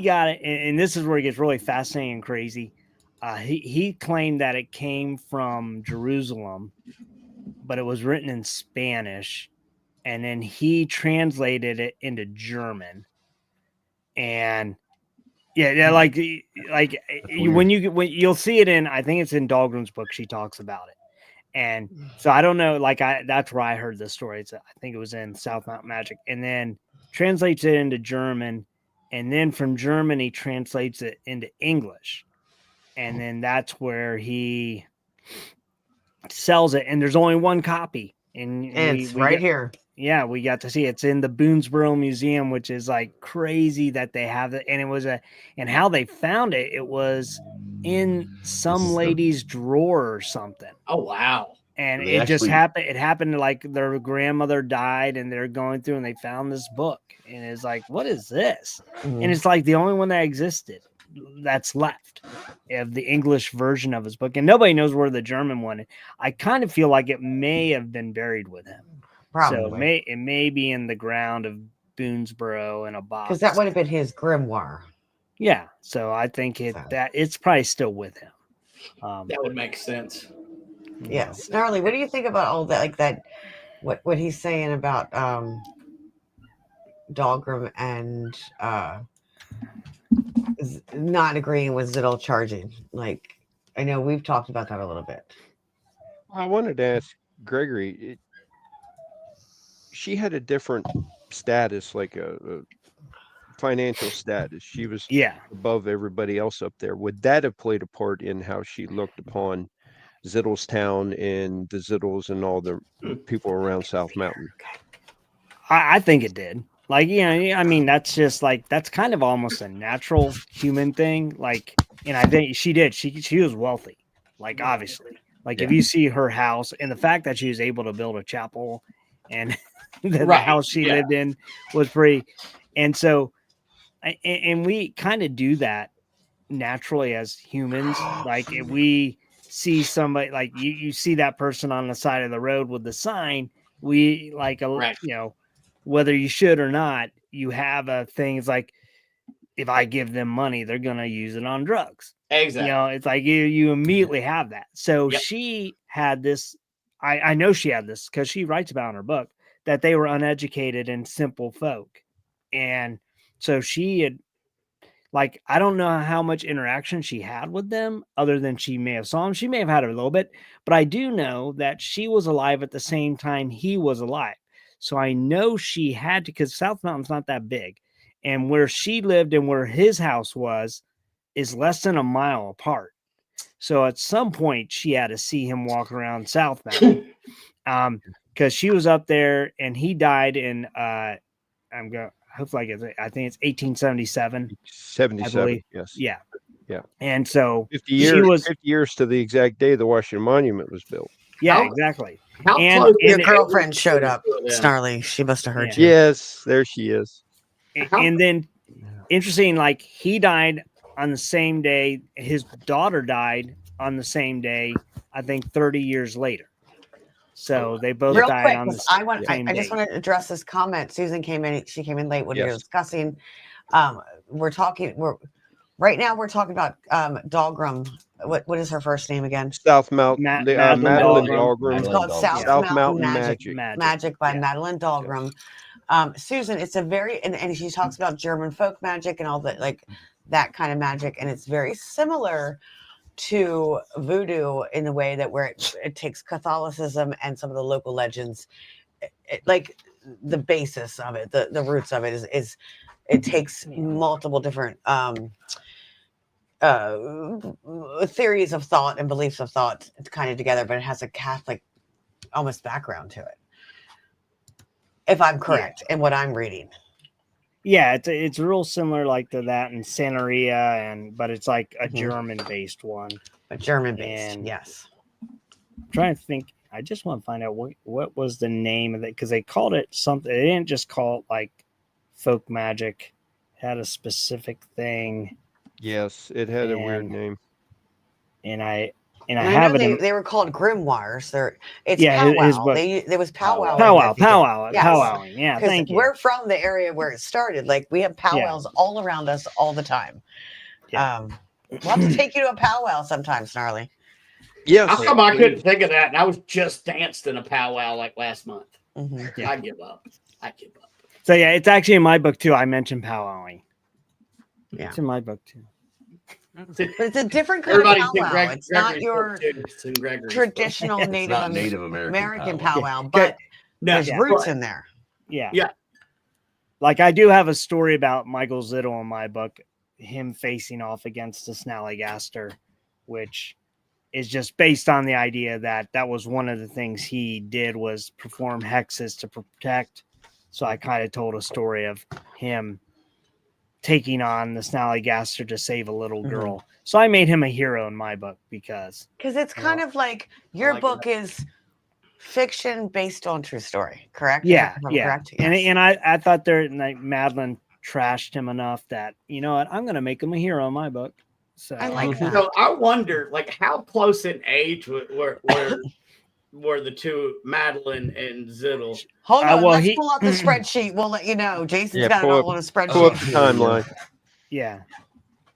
got it, and this is where it gets really fascinating and crazy. He claimed that it came from Jerusalem, but it was written in Spanish, and then he translated it into German. And like when you'll see it in, I think it's in Dahlgren's book, she talks about it. And so I don't know, like that's where I heard this story. I think it was in South Mountain Magic, and then translates it into German, and then from German he translates it into English, and then that's where he sells it. And there's only one copy, and it's right here. Yeah, we got to see it's in the Boonesboro Museum, which is like crazy that they have it. And it was and how they found it, it was in some lady's drawer or something. Oh, wow. And it just happened. It happened like their grandmother died, and they're going through and they found this book. And it's like, what is this? And it's like the only one that existed that's left of the English version of his book. And nobody knows where the German one is. I kind of feel like it may have been buried with him. Probably. So it may be in the ground of Boonesboro in a box. Because that would have been his grimoire. Yeah. So I think that it's probably still with him. That would make sense. Yeah. Snarly, what do you think about all that? Like that, what he's saying about Dahlgren and not agreeing with Zittel charging? Like, I know we've talked about that a little bit. I wanted to ask Gregory, she had a different status, like a financial status. She was above everybody else up there. Would that have played a part in how she looked upon Zittlestown and the Zittles and all the people around South Mountain? I think it did. Like, I mean, that's just like, that's kind of almost a natural human thing. Like, and I think she did. She was wealthy, like, obviously. Like, if you see her house and the fact that she was able to build a chapel and the house she lived in was pretty. And so, and we kind of do that naturally as humans. Like, if we see somebody, like you see that person on the side of the road with the sign, we like, whether you should or not, you have a thing. It's like, if I give them money, they're going to use it on drugs. Exactly. It's like you immediately have that. So she had this, I know she had this because she writes about in her book that they were uneducated and simple folk. And so she had, like, I don't know how much interaction she had with them other than she may have saw them. She may have had a little bit, but I do know that she was alive at the same time he was alive. So I know she had to, because South Mountain's not that big. And where she lived and where his house was is less than a mile apart. So at some point she had to see him walk around South Mountain. Because she was up there and he died in I think it's 1877. 77, yes. Yeah. Yeah. And so 50 years to the exact day the Washington Monument was built. Yeah, exactly. And your girlfriend showed up, Snarly. She must have heard you. Yes, there she is. And then, interesting, like, he died on the same day. His daughter died on the same day, I think 30 years later. So they both died on the same day. I just want to address this comment. Susan came in. She came in late when we were discussing. Right now we're talking about Dahlgren. What is her first name again? South Mountain. Madeline Dahlgren. It's called South Mountain Magic. Magic by Madeline Dahlgren. Susan, it's a very and she talks about German folk magic and all that, like that kind of magic, and it's very similar to voodoo in the way that where it takes Catholicism and some of the local legends, like the basis of it, the roots of it is it takes multiple different theories of thought and beliefs of thought kind of together, but it has a Catholic almost background to it, if I'm correct in what I'm reading. Yeah, it's real similar like to that in Santeria, but it's like a German-based one. A German-based, yes. I'm trying to think. I just want to find out what was the name of it, because they called it something. They didn't just call it like folk magic had a specific thing, Yes, it had a weird And- name. and I And have know it. In, they were called grimoires. It's Yeah, his powwow. book- There was powwow. powwowing. Yes. Thank you. We're from the area where it started. Like we have powwows all around us all the time. Yeah. We'll have to take you to a powwow sometime, Snarly. Yes. How come I couldn't think of that? And I was just danced in a powwow like last month. Mm-hmm. Yeah. I give up. So yeah, it's actually in my book too. I mentioned powwowing. Yeah. It's in my book too. But it's a different kind Everybody's of powwow. It's not your traditional It's Native, not Native American powwow. powwow, but No, there's roots in there. Yeah. Yeah. Like I do have a story about Michael Zittle in my book, him facing off against the Snallygaster, which is just based on the idea that was one of the things he did was perform hexes to protect. So I kind of told a story of him taking on the Snallygaster to save a little girl. Mm-hmm. So I made him a hero in my book because it's kind of like your book is fiction based on true story, correct? Yeah. Correct? And Yes. and I thought Madeline trashed him enough that, you know what, I'm gonna make him a hero in my book. So I like that. So I wonder, like, how close in age were the two, Madeline and Zittle? Hold on, well, let's pull out the spreadsheet. We'll let you know. Jason's got it all on a spreadsheet. Pull up the timeline. Yeah.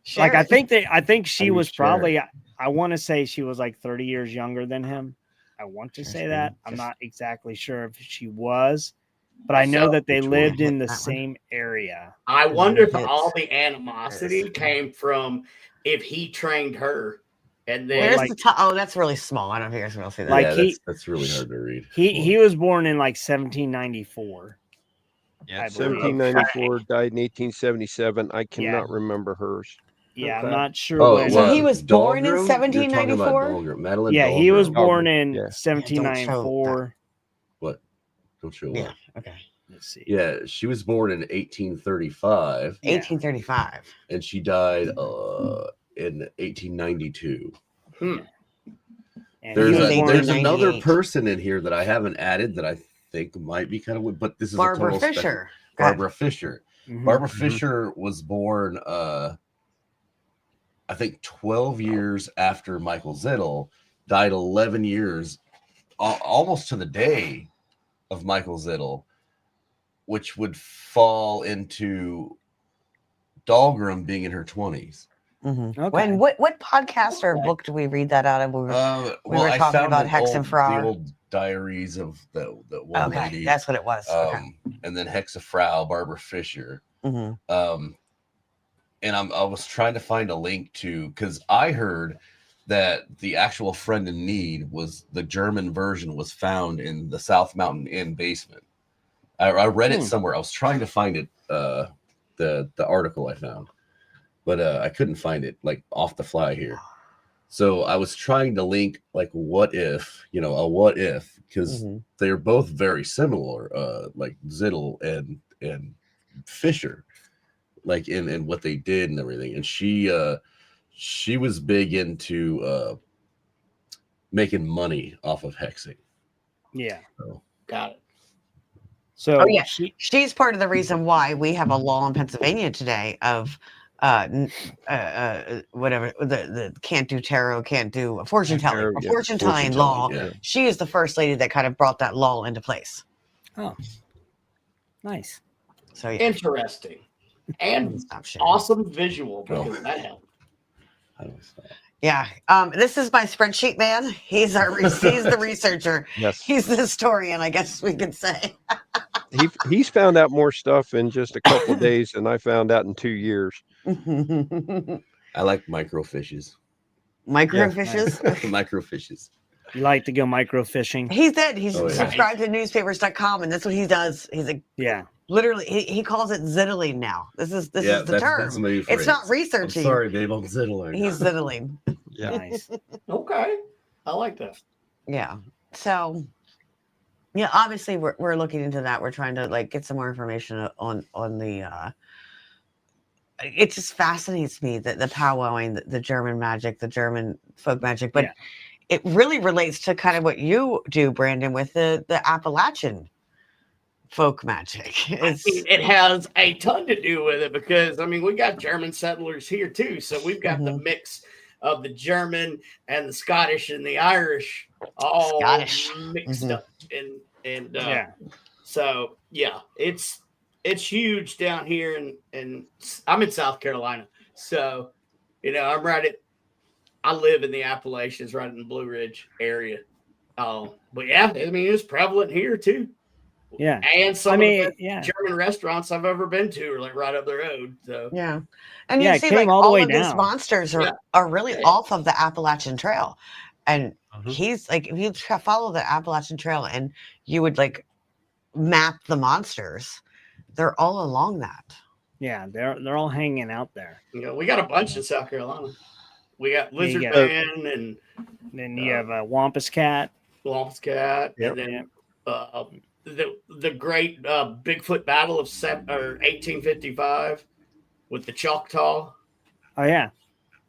Share Like I it. think she was share probably I want to say she was like 30 years younger than him. I want to say that. I'm not exactly sure if she was, but I know that they lived in the same area. I wonder if all the animosity came from if he trained her and then Where's the top? Oh, that's really small. I don't think you're going to see that. Like Yeah, that's really hard to read. He was born in like 1794. Yeah, I believe. 1794, died in 1877. I cannot remember hers. Yeah, Okay. I'm not sure Oh, when. So he was born in Dahlgren? You're talking about 1794? Dahlgren. Madeline Yeah, he was Dahlgren. born in Yeah. 1794. What? Don't show Yeah. what? Okay. Let's see. Yeah, she was born in 1835 Yeah. 1835. and she died in 1892. And There's he was born in another 98. person in here that I haven't added that I think might be kind of weird, but this is Barbara a total Fisher. Barbara Fisher. Mhm. Barbara Fisher was born I think 12 years after Michael Zittle, died 11 years almost to the day of Michael Zittle, which would fall into Dahlgren being in her 20s. Mm-hmm. Okay. When what podcast or book do we read that out of? We were I talking found about an Hex and Frau. the old diaries of the one Okay, lady. that's what it was. Okay. And then Hexafrau, Barbara Fisher. Mm-hmm. And I was trying to find a link to, because I heard that the actual Friend in Need was the German version was found in the South Mountain Inn basement. I read it somewhere. I was trying to find it, the article I found, but I couldn't find it like off the fly here. So I was trying to link like what if, a what if, because they're both very similar, like Zittle and Fisher, like in what they did and everything. And she was big into making money off of hexing. Yeah. So. got it. So she's part of the reason why we have a law in Pennsylvania today of whatever the can't do tarot, can't do fortune telling, fortune telling law. Yeah. She is the first lady that kind of brought that law into place. Oh, nice. So interesting and awesome visual because that helped. Yeah. This is my spreadsheet man. He's the researcher. Yes. He's the historian, I guess we could say. He's found out more stuff in just a couple of days than I found out in 2 years. I like microfishes. Microfishes? Yeah, microfishes. You like to go microfishing? He said he's subscribed to newspapers.com, and that's what he does. He's like, literally, he calls it zittling now. This is the term. That's my it's not researching. I'm sorry, babe, I'm zittling. He's zittling. Yeah. Nice. Okay. I like that. Yeah. So, yeah, obviously we're looking into that. We're trying to like get some more information on the it just fascinates me that the powwowing, the German magic, the German folk magic, but it really relates to kind of what you do, Brandon, with the Appalachian folk magic. It has a ton to do with it because we got German settlers here too, so we've got the mix of the German and the Scottish and the Irish all mixed up, and so yeah, it's huge down here, and I'm in South Carolina, so I live in the Appalachians, right in the Blue Ridge area. But yeah, it's prevalent here too. Yeah, and some of the German restaurants I've ever been to are like right up the road. So yeah, and you see like all of these monsters are really off of the Appalachian Trail, and he's like, if you follow the Appalachian Trail and you would like map the monsters, they're all along that. Yeah, they're all hanging out there. We got a bunch in South Carolina. We got Lizard Man, and then you have a Wampus Cat. And then the great Bigfoot battle of 1855 with the Choctaw. Oh yeah,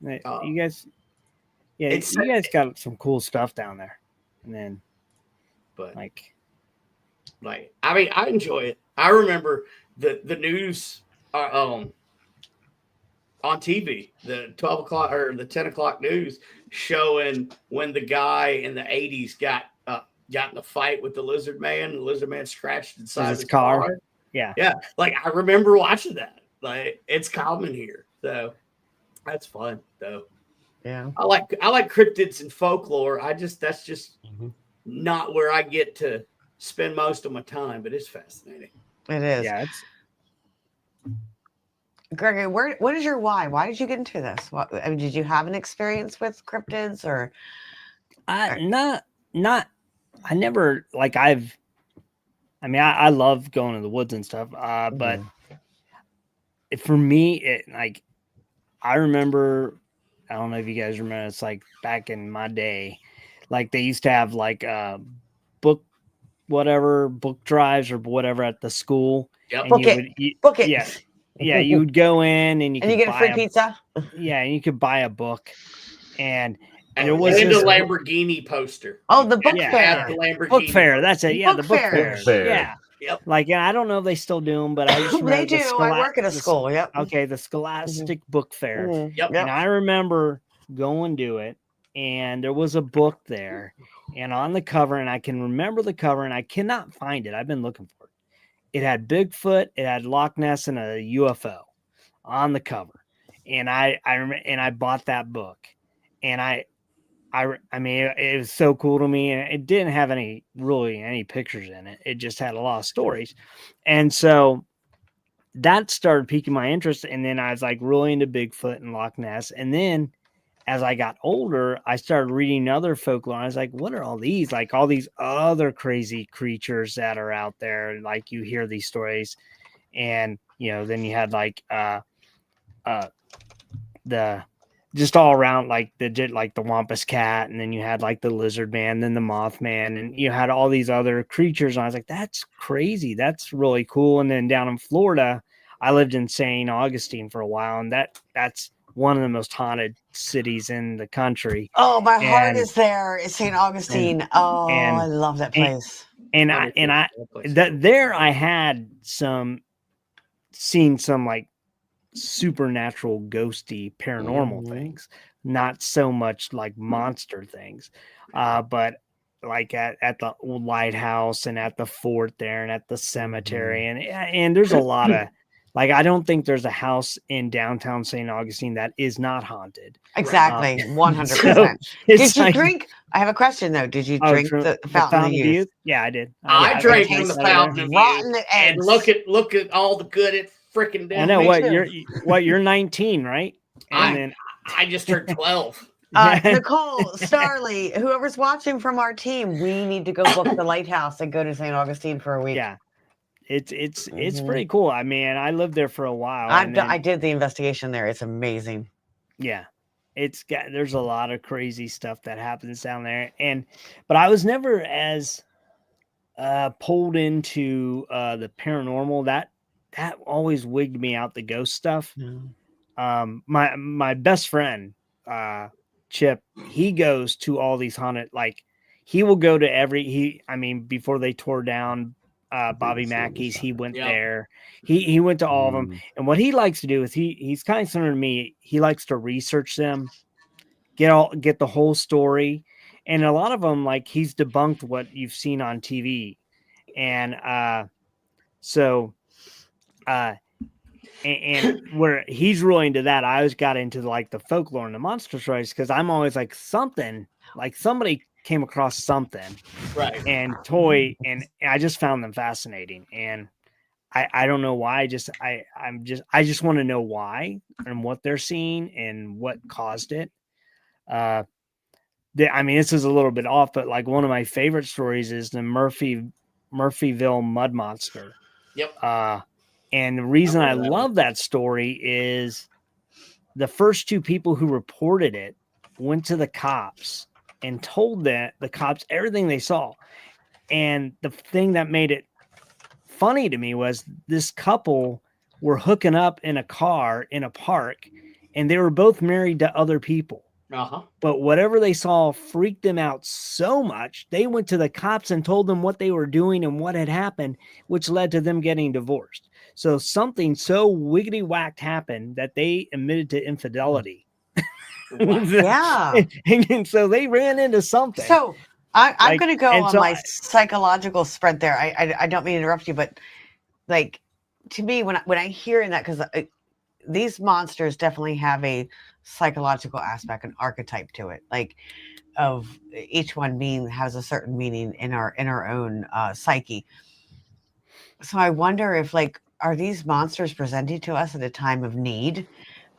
you guys, you guys got some cool stuff down there. And then, but I enjoy it. I remember the news on TV, the 12 o'clock or the 10 o'clock news showing when the guy in the 80s got in a fight with the Lizard Man. The Lizard Man scratched inside his car. Yeah. Like I remember watching that. Like it's common here, so that's fun though. Yeah, I like cryptids and folklore. That's just not where I get to spend most of my time, but it's fascinating. It is. Yeah, it's. Gregory, what is your why? Why did you get into this? Did you have an experience with cryptids or? Not. I never I love going to the woods and stuff. But for me, I remember. I don't know if you guys remember. It's like back in my day, like they used to have like book drives or whatever at the school. Yep. Book it. Yeah. Yeah, you would go in and you get a free pizza. Yeah, and you could buy a book, and there was a Lamborghini poster. Oh, the book fair. Book fair. That's it. Yeah, the book fair. Yeah. Yep. I don't know if they still do them, but I just remember they do. I work at a school. Yep. Okay, the Scholastic Book Fair. Yep. And I remember going to it, and there was a book there, and on the cover, and I can remember the cover, and I cannot find it. I've been looking for it. It had Bigfoot, it had Loch Ness, and a UFO on the cover, and I remember, and I bought that book, and I mean, it was so cool to me, and it didn't have any pictures in it. It just had a lot of stories, and so that started piquing my interest. And then I was like really into Bigfoot and Loch Ness, and then as I got older, I started reading other folklore. I was like, what are all these? Like all these other crazy creatures that are out there. Like you hear these stories, and then you had like the just all around like the Wampus Cat, and then you had like the Lizard Man, then the Mothman, and you had all these other creatures. And I was like, that's crazy. That's really cool. And then down in Florida, I lived in St. Augustine for a while, and that's one of the most haunted cities in the country. Oh, my heart is there. It's St. Augustine. I love that place. And there I had seen some like supernatural, ghosty, paranormal things, not so much like monster things, but like at the old lighthouse and at the fort there and at the cemetery, and there's a lot of. Like, I don't think there's a house in downtown St. Augustine that is not haunted. Exactly. 100%. Did you drink? I have a question, though. Did you drink the Fountain of Youth? Yeah, I did. I drank from the Fountain of Youth. And look at all the good it freaking did. I know. You're 19, right? And I just turned 12. Nicole, Starley, whoever's watching from our team, we need to go book the lighthouse and go to St. Augustine for a week. Yeah. It's pretty cool. I mean, I lived there for a while. I did the investigation there. It's amazing. Yeah, there's a lot of crazy stuff that happens down there, but I was never as pulled into the paranormal. That always wigged me out, the ghost stuff. My best friend Chip, he goes to all these haunted. Like he will go to before they tore down Bobby Still in Mackey's. this He time. went Yep. there. He went to all of them. Mm. And what he likes to do is he's kind of similar to me. He likes to research them, get the whole story. And a lot of them, like, he's debunked what you've seen on TV. And and where he's really into that, I always got into like the folklore and the monster stories because I'm always like somebody came across something Right. and I just found them fascinating. And I don't know why. I just want to know why and what they're seeing and what caused it. I mean, this is a little bit off, but like one of my favorite stories is the Murphyville Mud Monster. Yep. And the reason I remember that love that story is the first two people who reported it went to the cops and told the cops everything they saw. And the thing that made it funny to me was this couple were hooking up in a car in a park, and they were both married to other people. Uh-huh. But whatever they saw freaked them out so much, they went to the cops and told them what they were doing and what had happened, which led to them getting divorced. So something so wiggity whacked happened that they admitted to infidelity. Wow. Yeah. And so they ran into something. So I'm Like, going to go and on so my psychological sprint there. I don't mean to interrupt you, but like to me, when I hear that, because these monsters definitely have a psychological aspect, an archetype to it, like of each one has a certain meaning in our own psyche. So I wonder if are these monsters presented to us at a time of need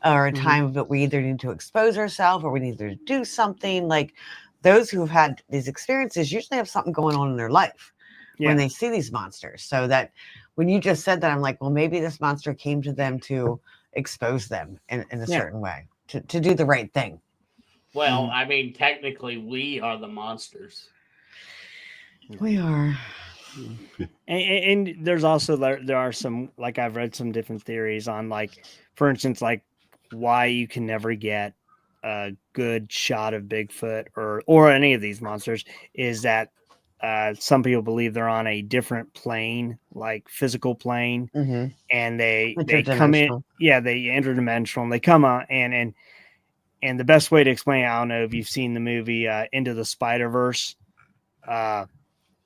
or a time that we either need to expose ourselves or we need to do something. Like those who've had these experiences usually have something going on in their life when they see these monsters. So that when you just said that, I'm like, well, maybe this monster came to them to expose them in a certain way, to do the right thing. Well, I mean, technically, we are the monsters. We are. And there's also there are some, like, I've read some different theories on, like, for instance, like why you can never get a good shot of Bigfoot or any of these monsters is that some people believe they're on a different plane, like physical plane, and they come in, they interdimensional, and they come out and the best way to explain it, I don't know if you've seen the movie Into the Spider-Verse.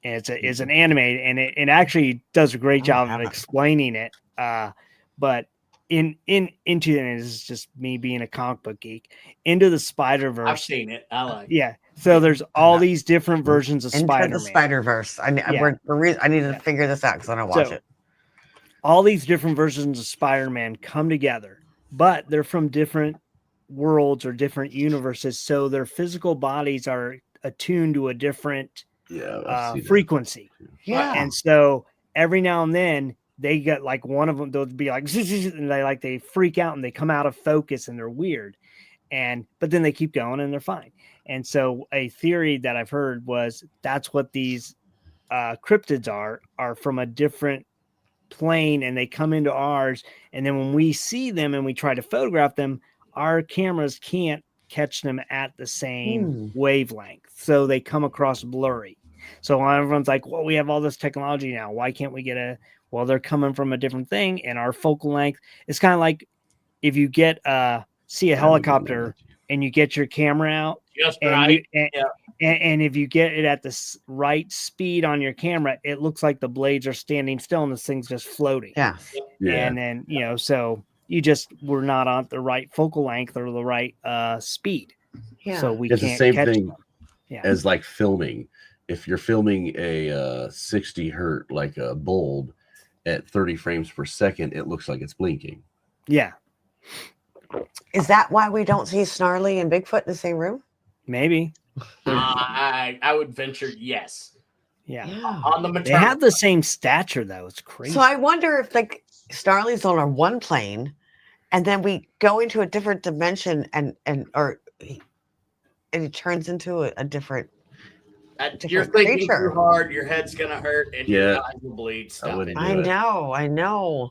It's an anime, and it actually does a great job of explaining it. But into it is just me being a comic book geek. Into the Spider-Verse, I've seen it. I like. Yeah. So there's all these different versions of Spider-Man. Into the Spider-Verse. I need to figure this out because I don't watch it. All these different versions of Spider-Man come together, but they're from different worlds or different universes, so their physical bodies are attuned to a different frequency. And so every now and then they get like one of them, they'll be like, and they freak out and they come out of focus and they're weird. But then they keep going and they're fine. And so a theory that I've heard was that's what these cryptids are from a different plane, and they come into ours. And then when we see them and we try to photograph them, our cameras can't catch them at the same wavelength. So they come across blurry. So everyone's like, well, we have all this technology now. Why can't we get they're coming from a different thing, and our focal length, it's kind of like if you see a helicopter and you get your camera out, and if you get it at the right speed on your camera, it looks like the blades are standing still and this thing's just floating. And then, so we're not on the right focal length or the right speed. So we can't the same catch thing them. as like filming. If you're filming a 60 hertz, like a bulb at 30 frames per second, it looks like it's blinking. Yeah. Is that why we don't see Snarly and Bigfoot in the same room? Maybe. I would venture yes. Yeah. On the they have the same stature though. It's crazy. So I wonder if Snarly's on our one plane, and then we go into a different dimension, and it turns into a different. You're thinking too hard. Your head's gonna hurt, and your eyes will bleed. I know.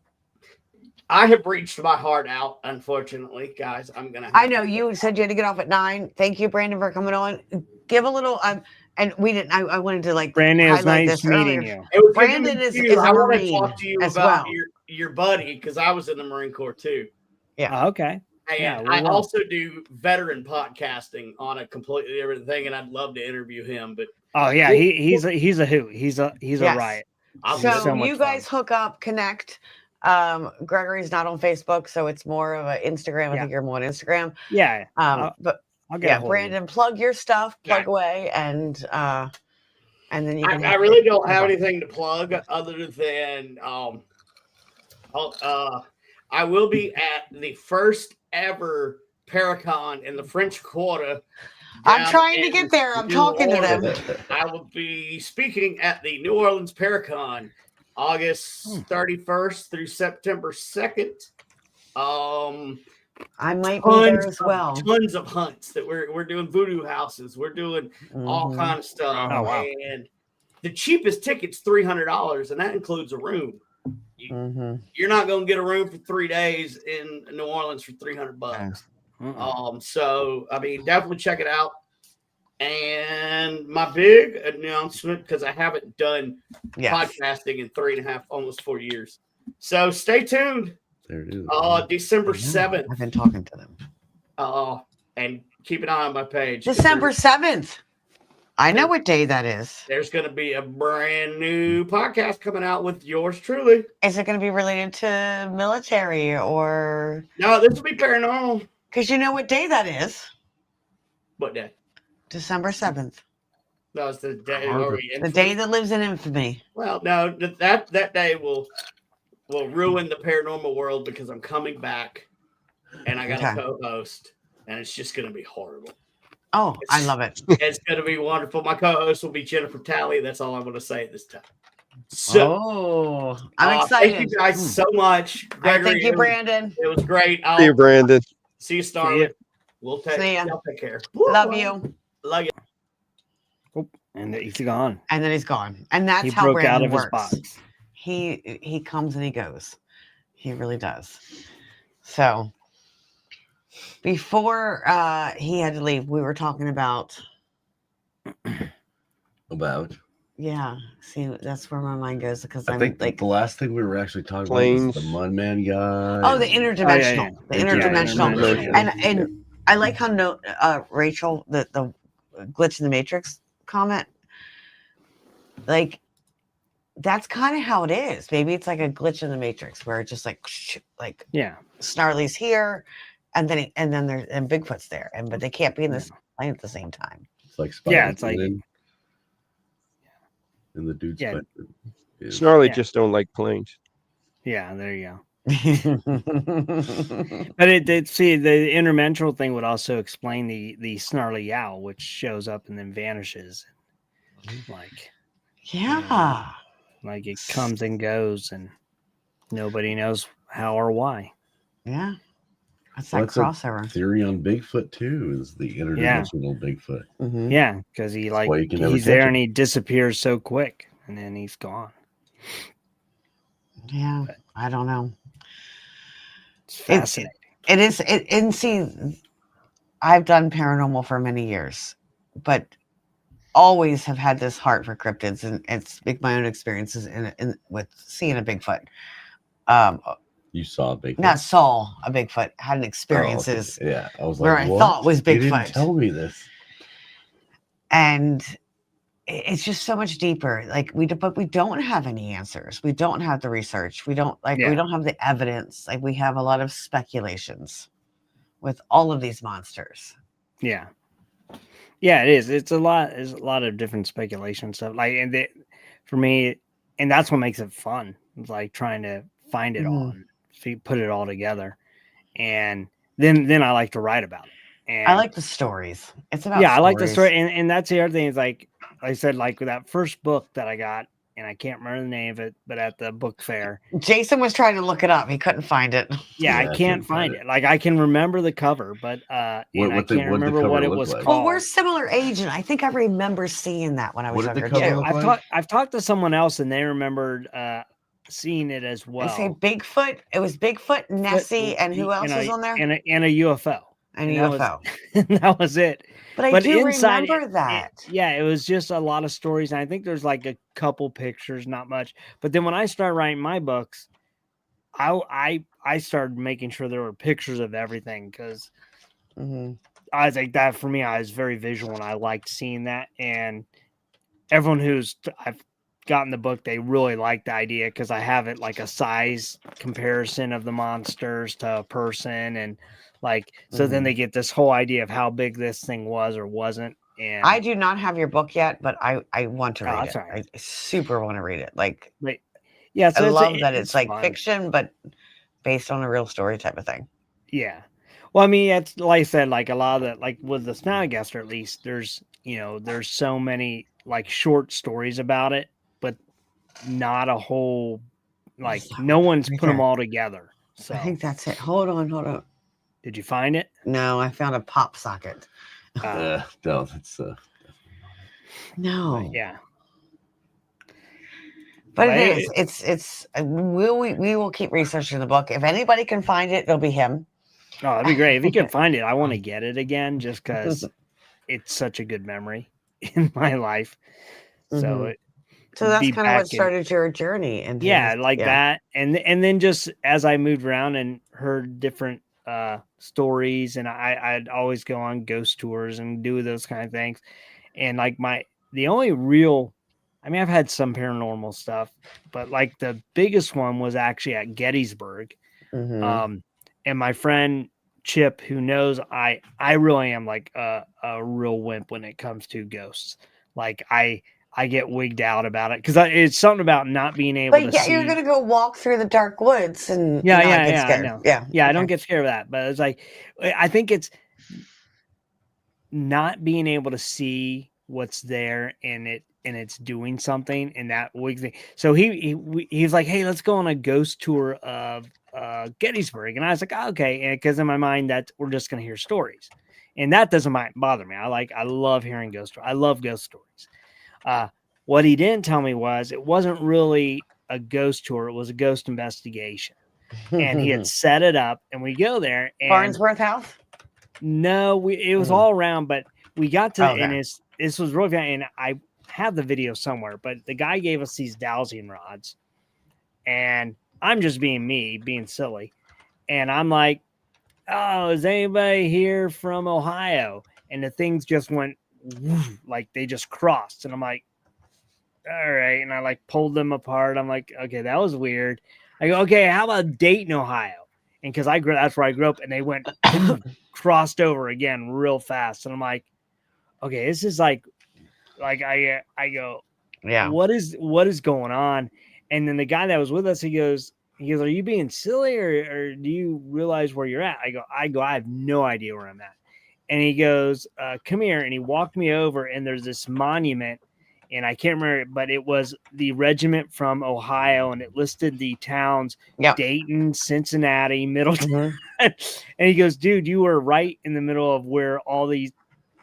I have reached my heart out, unfortunately, guys. I know you said you had to get off at 9. Thank you, Brandon, for coming on. Give a little. And we didn't. I wanted to like Brandon, it was highlight nice this earlier. meeting you. It was good to Brandon meet is you. a I want to Marine talk to you as about well. your buddy because I was in the Marine Corps too. Yeah. Oh, okay. And Yeah, I well. also do veteran podcasting on a completely different thing, and I'd love to interview him. But Oh yeah, he's a hoot. He's a Yes. riot. I'm So, so much you guys hook up, connect. Gregory's not on Facebook, so it's more of an Instagram. I Yeah. think you're more on Instagram. Yeah. But I'll get yeah, a hold Brandon, plug your stuff, plug Yeah. away, and then you can. I really don't have anything to plug other than I will be at the first ever Paracon in the French Quarter. I'm trying to get there. I'm New talking to them. Orleans. I will be speaking at the New Orleans Paracon August 31st through September 2nd. I might be there as well. Tons of hunts that we're doing voodoo houses. We're doing all kind of stuff. Oh, wow. And the cheapest ticket's $300, and that includes a room. You're not going to get a room for 3 days in New Orleans for $300. So I mean, definitely check it out. And my big announcement, because I haven't done podcasting in 3.5, almost 4 years. So stay tuned. There it is. December 7th. I've been talking to them. And keep an eye on my page. December 7th. I know what day that is. There's going to be a brand new podcast coming out with yours truly. Is it going to be related to military or? No, this will be paranormal. Because you know what day that is. What day? December 7th. No, it's the day. The day that lives in infamy. Well, no, that day will ruin the paranormal world because I'm coming back and I got a co-host and it's just going to be horrible. Oh, I love it. It's going to be wonderful. My co-host will be Jennifer Talley. That's all I'm going to say at this time. So, I'm excited. Thank you guys so much. Gregory, thank you, Brandon. It was great. See you, Brandon. See you, Starlet. We'll take care. Love you. Love you. Oh, and he's gone. And then he's gone. And that's he how broke Brandon out of works. His box. He comes and he goes. He really does. So before he had to leave, we were talking about. Yeah. See, that's where my mind goes because I think like the last thing we were actually talking about was the Mudman guy. Oh, the interdimensional. The interdimensional. And I like how Rachel, the glitch in the matrix comment. Like that's kind of how it is. Maybe it's like a glitch in the matrix where it's just like Snarly's here, and then Bigfoot's there, but they can't be in this plane at the same time. It's like it's like and the dude's Snarly just don't like planes. Yeah, there you go. But see the interdimensional thing would also explain the snarly owl, which shows up and then vanishes. Like like it comes and goes and nobody knows how or why. Yeah. That's that crossover. Theory on Bigfoot too is the interdimensional Bigfoot. Mm-hmm. Because he's there and he disappears so quick and then he's gone. Yeah, I don't know. It's fascinating. It is. And see, I've done paranormal for many years, but always have had this heart for cryptids, and it's my own experiences in with seeing a Bigfoot. You saw a Bigfoot? Not saw a Bigfoot. Had experiences. Oh, okay. Yeah, I was where like, I thought was Bigfoot. You didn't tell me this. And it's just so much deeper. Like we don't have any answers. We don't have the research. We don't we don't have the evidence. Like we have a lot of speculations with all of these monsters. Yeah. Yeah, it is. It's a lot. There's a lot of different speculation stuff. Like, and for me, and that's what makes it fun. It's like trying to find it all and put it all together, and then I like to write about it. And I like the stories. It's about I like the story, and that's the other thing. Is like I said, like with that first book that I got, and I can't remember the name of it, but at the book fair, Jason was trying to look it up. He couldn't find it. Yeah, I can't find it. Like I can remember the cover, but I can't remember what it was called. Well, we're similar age, and I think I remember seeing that when I was younger too. I've talked to someone else, and they remembered seeing it as well. I say Bigfoot. It was Bigfoot, Nessie, and who else was on there? And a UFO. And a UFO. That was it. But I do remember that. It was just a lot of stories. And I think there's like a couple pictures, not much. But then when I started writing my books, I started making sure there were pictures of everything because I was like that for me. I was very visual and I liked seeing that. And everyone I've gotten the book, they really like the idea because I have it like a size comparison of the monsters to a person, and like so then they get this whole idea of how big this thing was or wasn't. And I do not have your book yet, but I want to read it. Right. I super want to read it. Like, yeah, so I love that it's like fun. fiction, but based on a real story type of thing. Yeah. Well, I mean, it's like I said, like a lot of that, like with the Snapcaster, at least there's so many like short stories about it, but not a whole, like no one's put them all together. So I think that's it. Hold on. Did you find it? No, I found a pop socket. No, that's no. Yeah. But it is. It's. We will keep researching the book. If anybody can find it, it'll be him. Oh, that'd be great. If you can find it, I want to get it again just because it's such a good memory in my life. So so that's kind of what started your journey. And that. And then just as I moved around and heard different stories, and I'd always go on ghost tours and do those kind of things. And like the only real, I mean, I've had some paranormal stuff, but like the biggest one was actually at Gettysburg. And my friend Chip, who knows, I really am like a real wimp when it comes to ghosts. Like I get wigged out about it because it's something about not being able to see. You're gonna go walk through the dark woods and get scared. I don't get scared of that, but it's like I think it's not being able to see what's there and it's doing something and that wig thing. So he's like, hey, let's go on a ghost tour of Gettysburg, and I was like, oh, okay, because in my mind that we're just gonna hear stories, and that doesn't bother me. I love hearing ghost stories. I love ghost stories. What he didn't tell me was it wasn't really a ghost tour; it was a ghost investigation, and he had set it up, and we go there. And Farnsworth House? No, it was all around, but we got to and this was really fun, and I have the video somewhere, but the guy gave us these dowsing rods, and I'm just being silly. And I'm like, oh, is anybody here from Ohio? And the things just went woof, like they just crossed. And I'm like, all right. And I like pulled them apart. I'm like, okay, that was weird. I go, okay, how about Dayton, Ohio? And because that's where I grew up, and they went crossed over again real fast. And I'm like, okay, this is like I go, yeah, what is going on? And then the guy that was with us, he goes, are you being silly or do you realize where you're at? I go, I have no idea where I'm at. And he goes, come here. And he walked me over, and there's this monument, and I can't remember, but it was the regiment from Ohio, and it listed the towns, Dayton, Cincinnati, Middleton. And he goes, dude, you were right in the middle of where all these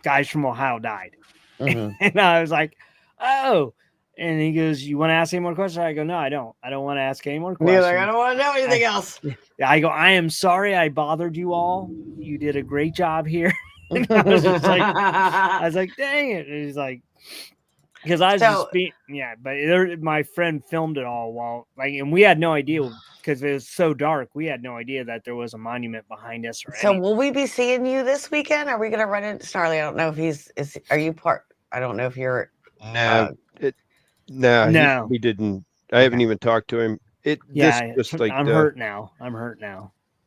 guys from Ohio died. And I was like, oh. And he goes, you want to ask any more questions? I go, no, I don't want to ask any more questions. I don't want to know anything else. I go, I am sorry I bothered you all. You did a great job here. And I was just like, dang it. And he's like, because I was just being, but my friend filmed it all while, like, and we had no idea because it was so dark. We had no idea that there was a monument behind us. Will we be seeing you this weekend? Are we going to run into Snarly? I don't know if are you part? I don't know if you're. No, he didn't. I haven't even talked to him. I'm hurt now.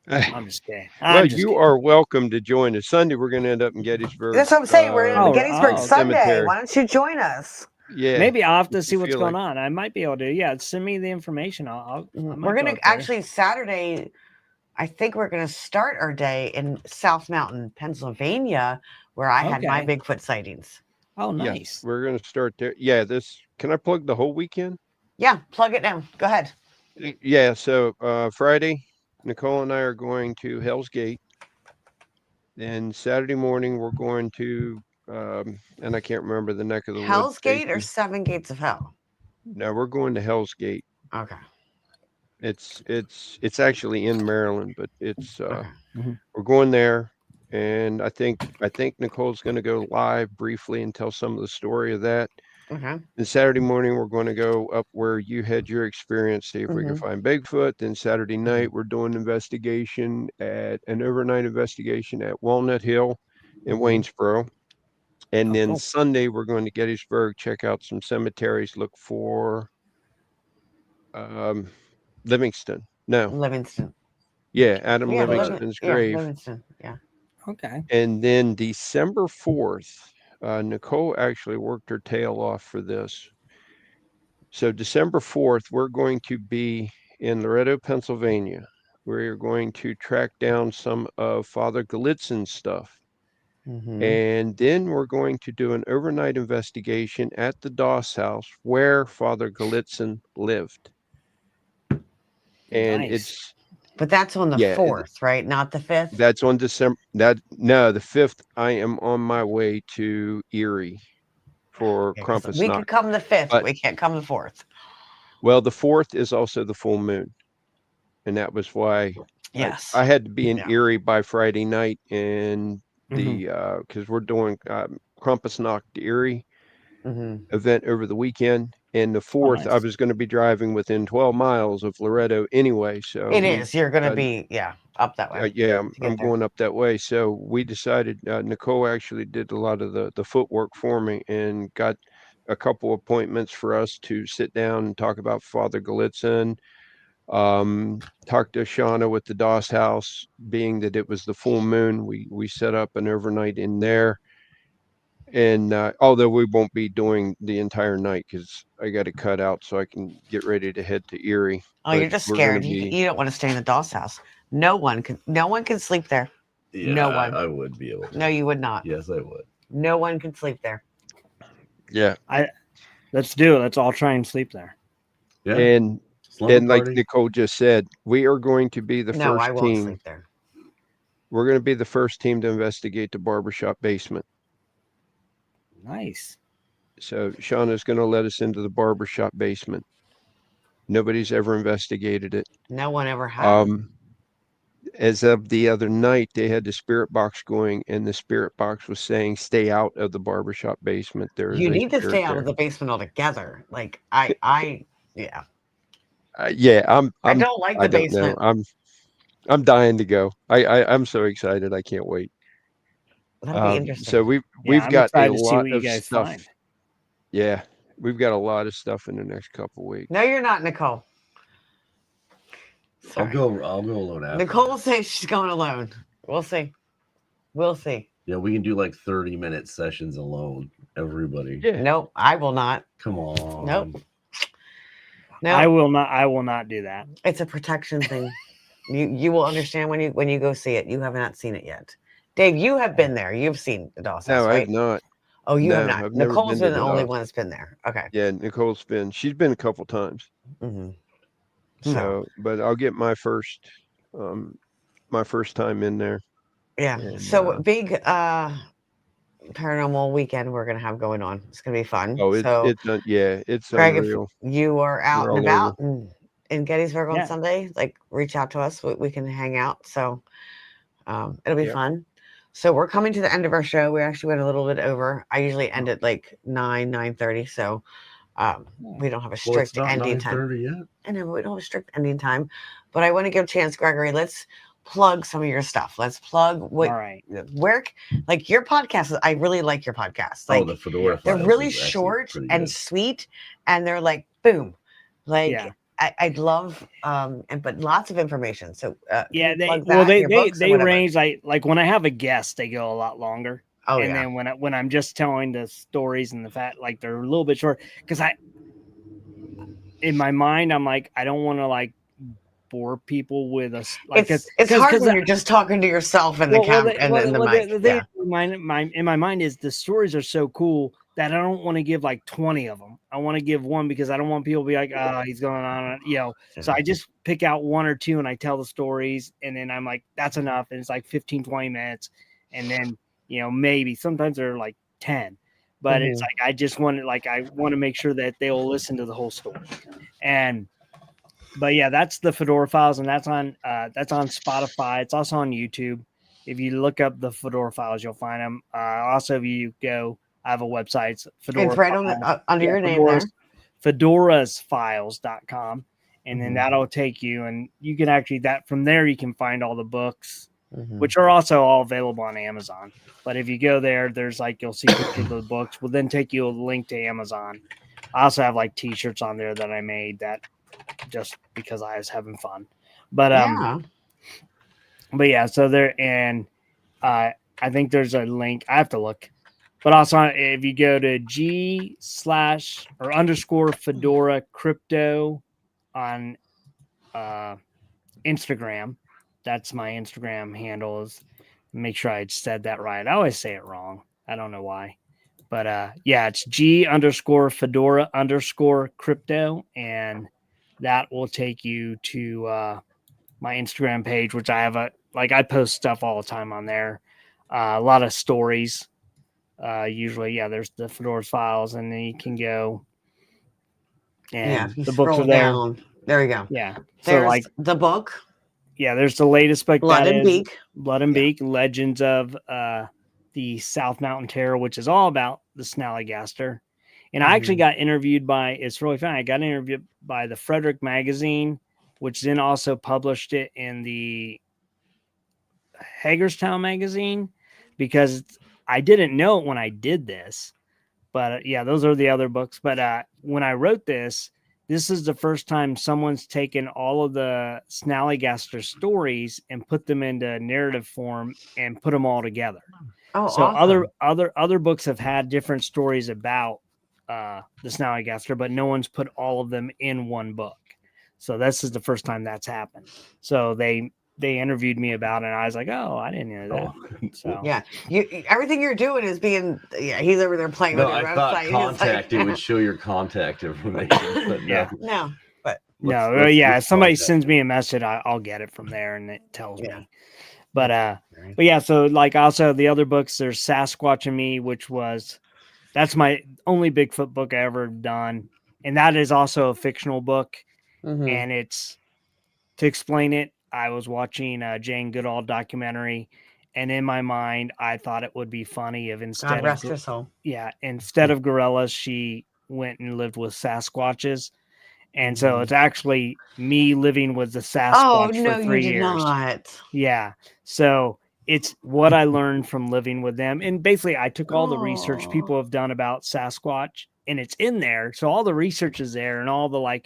I'm just kidding. You are welcome to join us. Sunday, we're going to end up in Gettysburg. That's what I'm saying. We're in Gettysburg Sunday. Cemetery. Why don't you join us? Yeah. Maybe I'll have to see what's going on. I might be able to. Yeah, send me the information. We're going to actually Saturday. I think we're going to start our day in South Mountain, Pennsylvania, where I had my Bigfoot sightings. Oh, nice. Yeah, we're going to start there. Yeah, can I plug the whole weekend? Yeah, plug it down. Go ahead. Yeah, so Friday, Nicole and I are going to Hell's Gate. Then Saturday morning, we're going to, and I can't remember the neck of the woods. Hell's Gate or Seven Gates of Hell? No, we're going to Hell's Gate. Okay. It's actually in Maryland, but it's we're going there, and I think Nicole's going to go live briefly and tell some of the story of that. Okay. And Saturday morning, we're going to go up where you had your experience, see if we can find Bigfoot. Then Saturday night, we're doing an overnight investigation at Walnut Hill in Waynesboro. And then Sunday, we're going to Gettysburg, check out some cemeteries, look for Livingston. No. Livingston. Yeah, Adam Livingston's grave. Livingston. Yeah. Okay. And then December 4th, Nicole actually worked her tail off for this. So December 4th, we're going to be in Loretto, Pennsylvania. We're going to track down some of Father Gallitzin's stuff. And then we're going to do an overnight investigation at the Doss house where Father Gallitzin lived. And But that's on the 4th, right? Not the 5th? That's on December. The 5th, I am on my way to Erie for Krampusnacht. We could come the 5th, but we can't come the 4th. Well, the 4th is also the full moon. And that was why I had to be in Erie by Friday night, and because we're doing Krampusnacht Erie event over the weekend. And the 4th, I was going to be driving within 12 miles of Loretto anyway. So it is. You're going to be, up that way. I'm going up that way. So we decided, Nicole actually did a lot of the footwork for me and got a couple appointments for us to sit down and talk about Father Gallitzin. Talked to Shauna with the Doss house, being that it was the full moon. We set up an overnight in there. And although we won't be doing the entire night because I got to cut out so I can get ready to head to Erie. Oh, you're just scared. You don't want to stay in the Doss house. No one can sleep there. Yeah, no one. I would be able to. No, you would not. Yes, I would. No one can sleep there. Yeah. Let's do it. Let's all try and sleep there. Yeah. And like Nicole just said, we are going to be the first team. No, I won't sleep there. We're going to be the first team to investigate the barbershop basement. Nice. So Shauna's going to let us into the barbershop basement. Nobody's ever investigated it. No one ever has. As of the other night, they had the spirit box going, and the spirit box was saying, "Stay out of the barbershop basement." You need to stay out of the basement altogether. Like I I don't like the basement. I'm dying to go. I'm so excited. I can't wait. That'll be interesting. So we've got a lot of stuff. Find. Yeah, we've got a lot of stuff in the next couple weeks. No, you're not, Nicole. Sorry. I'll go alone after. Nicole says she's going alone. We'll see. Yeah, we can do like 30-minute sessions alone. Everybody. Yeah. Nope, I will not. Come on. Nope. No, I will not do that. It's a protection thing. You will understand when you go see it. You have not seen it yet. Dave, you have been there. You've seen the Doss house, right? I have not. Oh, you have not. Nicole's been the only one that's been there. Okay. Yeah, she's been a couple times. So, but I'll get my first time in there. Yeah. And, so big paranormal weekend we're gonna have going on. It's gonna be fun. Oh, it's Greg, unreal. If you are out and about in Gettysburg on Sunday, like reach out to us. We can hang out. So it'll be fun. So we're coming to the end of our show. We actually went a little bit over. I usually end at like 9:30. So we don't have a strict ending time. Yet. I know, but we don't have a strict ending time. But I want to give a chance, Gregory. Let's plug some of your stuff. Let's plug what where like your podcast. I really like your podcast. Like the Fedora they're really short and sweet, and they're like boom. Like I'd love but lots of information. So they range like when I have a guest, they go a lot longer. Oh, and then when I'm just telling the stories and the fact, like they're a little bit short, because in my mind I'm like, I don't want to like bore people with us. Like it's hard when you're just talking to yourself and the camera and the mic. The thing in my mind is the stories are so cool that I don't want to give like 20 of them. I want to give one because I don't want people to be like, oh, he's going on, So I just pick out one or two and I tell the stories, and then I'm like, that's enough. And it's like 15, 20 minutes. And then, maybe sometimes they're like 10, but it's like, I want to make sure that they'll listen to the whole story. But yeah, that's the Fedora Files, and that's on Spotify. It's also on YouTube. If you look up the Fedora files, you'll find them. Also, if you go, I have a website, it's Fedora. It's right on the, under your name there. Fedorasfiles.com. And then that'll take you, and you can actually, from there, you can find all the books, which are also all available on Amazon. But if you go there, there's like, you'll see pictures of the books. Will then take you a link to Amazon. I also have like t-shirts on there that I made that just because I was having fun. But yeah, so there, and I think there's a link. I have to look. But also, if you go to _Fedora crypto on Instagram, that's my Instagram handle. Make sure I said that right. I always say it wrong. I don't know why. But yeah, it's _Fedora _crypto. And that will take you to my Instagram page, which I have I post stuff all the time on there. A lot of stories. Usually, there's the Fedora's files, and then you can go. And if the you books scroll are there. down, there you go. Yeah. There's the book. Yeah, there's the latest book. Blood and Beak. Blood and Beak, Legends of the South Mountain Terror, which is all about the Snallygaster. And I actually got interviewed it's really funny. I got interviewed by the Frederick magazine, which then also published it in the Hagerstown magazine, because I didn't know it when I did this. But those are the other books. But when I wrote this is the first time someone's taken all of the Snallygaster stories and put them into narrative form and put them all together. Oh, so awesome. other books have had different stories about the Snallygaster, but no one's put all of them in one book. So this is the first time that's happened. So they interviewed me about it, and I was like, oh, I didn't know that. So everything you're doing is being he's over there playing with your website. I thought it would show your contact information. But if somebody sends me a message, I'll get it from there, and it tells me. But so like also the other books, there's Sasquatch and Me, that's my only Bigfoot book I ever done, and that is also a fictional book. And it's, to explain it, I was watching a Jane Goodall documentary, and in my mind, I thought it would be funny if instead of gorillas, she went and lived with Sasquatches. And so it's actually me living with the Sasquatch for 3 years. Not. Yeah. So it's what I learned from living with them. And basically, I took all the research people have done about Sasquatch, and it's in there. So all the research is there, and all the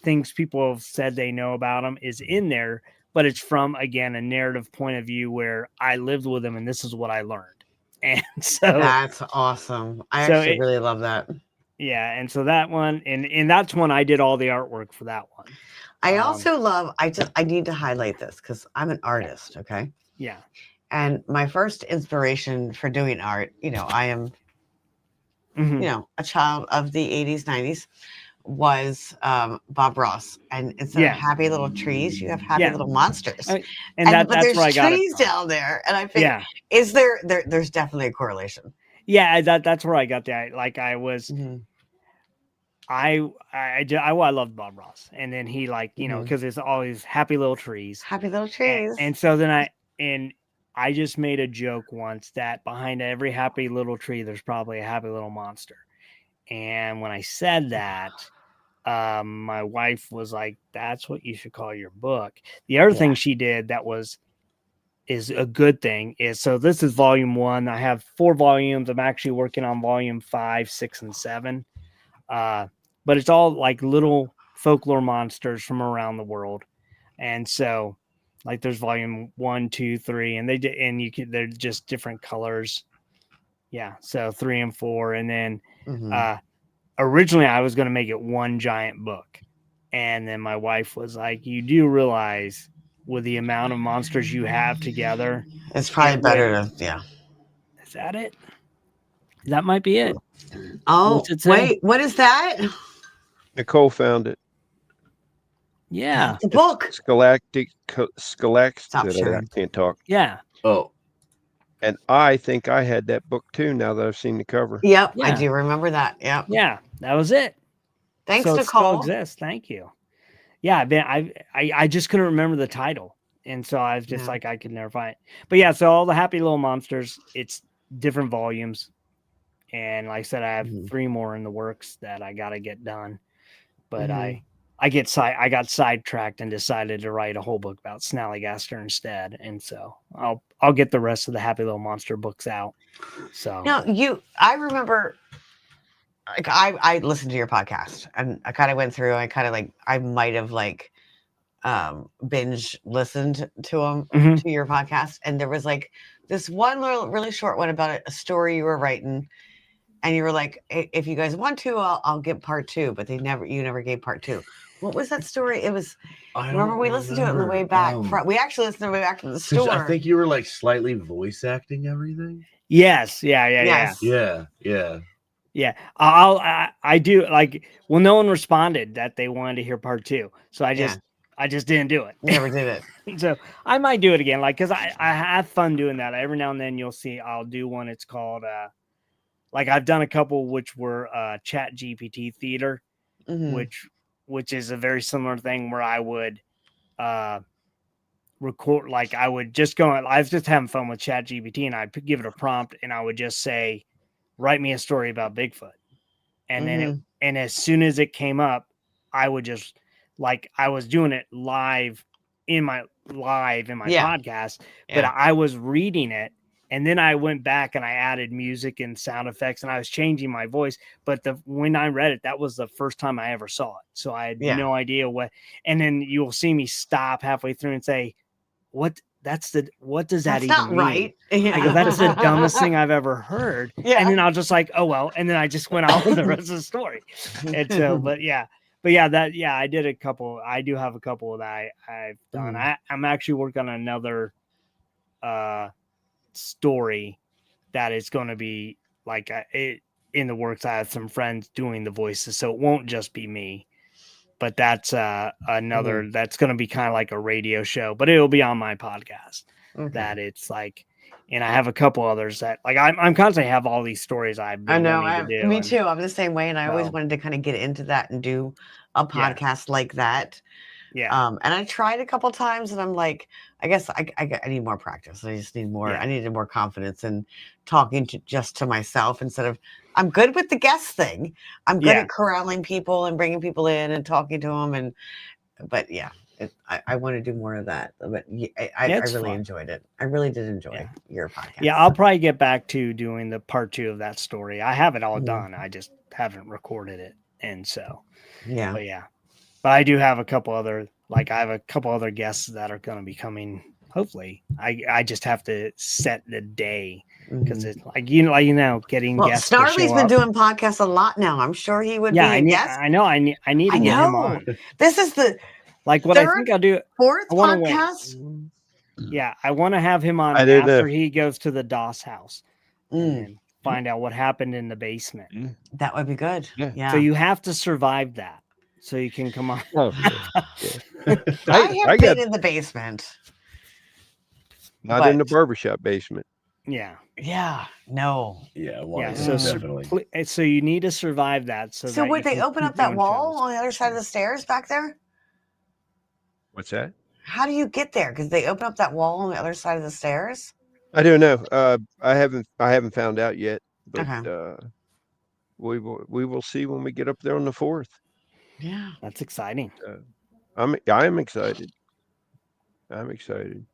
things people have said they know about them is in there. But it's from, again, a narrative point of view where I lived with them, and this is what I learned. And so that's awesome. I actually really love that. Yeah, and so that one, and that's when I did all the artwork for that one. I also love, I need to highlight this because I'm an artist, okay? Yeah. And my first inspiration for doing art, I am, a child of the 80s, 90s, was Bob Ross. And instead of happy little trees, you have happy little monsters. But there's where I got trees down there. And I think, is there's definitely a correlation. Yeah, that's where I got that. I was... I loved Bob Ross, and then he because it's always happy little trees, and so then I just made a joke once that behind every happy little tree there's probably a happy little monster, and when I said that, my wife was like, "That's what you should call your book." The other thing she did that is a good thing is, so this is volume 1. I have 4 volumes. I'm actually working on volume 5, 6, and 7. But it's all little folklore monsters from around the world. And so there's volume 1, 2, 3, and they're just different colors. Yeah. So 3 and 4. And then, originally I was going to make it one giant book. And then my wife was like, you do realize with the amount of monsters you have together, it's probably better to, Is that it? That might be it. Oh, wait, what is that? Nicole found it. Yeah. The book. Scholastic. Stop sharing. I can't talk. Yeah. Oh. And I think I had that book too, now that I've seen the cover. Yep, I do remember that. Yep. Yeah, that was it. Thanks, so Nicole. It still exists. Thank you. Yeah, I just couldn't remember the title. And so I was just like, I could never find it. But yeah, so all the Happy Little Monsters, it's different volumes. And like I said, I have 3 more in the works that I got to get done. But I got sidetracked and decided to write a whole book about Snallygaster instead. And so I'll get the rest of the Happy Little Monster books out. So now I remember, like, I listened to your podcast and I kind of went through. I might have binge listened to them to your podcast, and there was like this one little really short one about a story you were writing, and you were like, if you guys want to, I'll get part 2, but you never gave part 2. What was that story? It was, remember we listened to it on the way back. We actually listened to the way back from the store. I think you were like slightly voice acting everything. Yes. Yeah. I do, like, well, no one responded that they wanted to hear part 2. So I just didn't do it. Never did it. So I might do it again. Like, cause I have fun doing that. Every now and then you'll see, I'll do one. It's called, like I've done a couple, which were, Chat GPT theater, which is a very similar thing where I would, record, like I would just go, I was just having fun with Chat GPT and I'd give it a prompt and I would just say, write me a story about Bigfoot. And then and as soon as it came up, I would just, like, I was doing it live in my podcast, but I was reading it. And then I went back and I added music and sound effects and I was changing my voice. But when I read it, that was the first time I ever saw it. So I had no idea what, and then you'll see me stop halfway through and say, what does that That's even not mean? right. I go, that's the dumbest thing I've ever heard. And then I'll just like, oh, well. And then I just went on with the rest of the story. And so, I did a couple. I do have a couple that I've done. I'm actually working on another story that is going to be like in the works. I have some friends doing the voices, so it won't just be me. But that's another that's going to be kind of like a radio show, but it'll be on my podcast. That it's like, and I have a couple others that, like, I'm constantly have all these stories I've been wanting to do. Me too. I'm the same way, and I always wanted to kind of get into that and do a podcast like that. Yeah. And I tried a couple times, and I'm like, I guess I need more practice. I just need more. I needed more confidence in talking to myself instead of. I'm good with the guest thing. I'm good at corralling people and bringing people in and talking to them. But I want to do more of that. But I really enjoyed it. I really did enjoy your podcast. Yeah, I'll probably get back to doing the part 2 of that story. I have it all done. I just haven't recorded it. And so, but I do have a couple other, like I have a couple other guests that are going to be coming. Hopefully, I just have to set the day. Because it's like, getting guests. Snarly's been doing podcasts a lot now. I'm sure he would be a guest. I know. I need to get him on. This is the like what I think I'll do. 4th podcast. Yeah, I want to have him on after he goes to the DOS house and find out what happened in the basement. That would be good. Yeah. So you have to survive that, so you can come on. I have been in the basement. Not in the barbershop basement. Yeah. No. So definitely. So you need to survive that. So would they open up that wall on the other side of the stairs back there? What's that? How do you get there? Because they open up that wall on the other side of the stairs. I don't know. I haven't found out yet. But we will see when we get up there on the 4th. Yeah, that's exciting. I'm excited. I'm excited.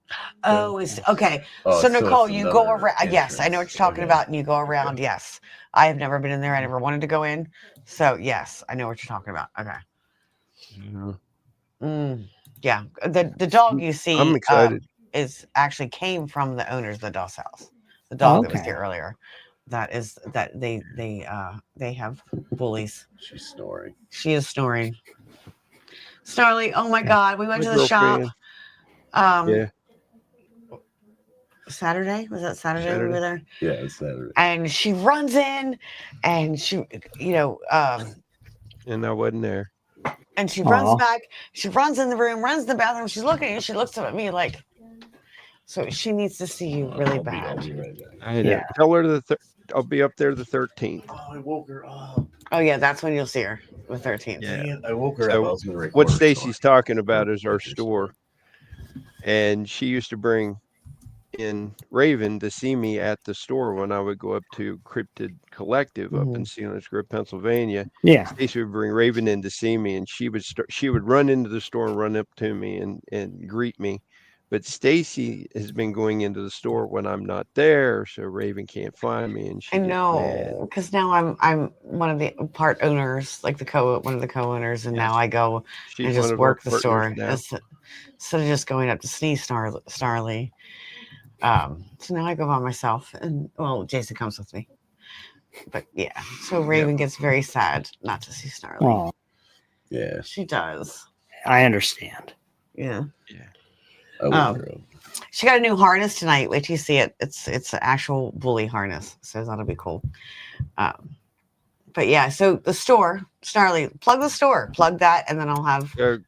Oh, it's okay. So Nicole, you go around. Yes, I know what you're talking about, and you go around. Yes, I have never been in there. I never wanted to go in. So yes, I know what you're talking about. Okay. Yeah, the dog you see, I'm excited. Is actually came from the owners of the DOS house. The dog that was here earlier. That they have bullies. She's snoring. She is snoring. Snarly, oh my God, we went to the shop. Saturday, was that Saturday we were there? Yeah, it's Saturday. And she runs in, and she, and I wasn't there. And she runs back. She runs in the room, runs in the bathroom. She's looking at you. She looks up at me like, so she needs to see you really bad. Tell her I'll be up there the 13th. Oh, I woke her up. Oh yeah, that's when you'll see her, the 13th. Yeah, I woke her up. I was gonna record what Stacy's talking about is our store. and she used to bring in Raven to see me at the store when I would go up to Cryptid Collective up in Selinsgrove, Pennsylvania. Yeah. Stacy would bring Raven in to see me, and she would run into the store and run up to me and greet me. But Stacy has been going into the store when I'm not there, so Raven can't find me, and I she gets mad. know, because now I'm one of the part owners, like one of the co-owners, and now I go She's and one just of our work the partners store now. instead of just going up to sneeze Snarly. So now I go by myself, and well, Jason comes with me. But yeah, so Raven gets very sad not to see Snarly. Oh, Yeah. She does. I understand. Yeah. I wouldn't know. She got a new harness tonight. Wait till you see it. It's an actual bully harness, so that'll be cool. But yeah, so the store, Snarly, plug the store, plug that, and then I'll have, and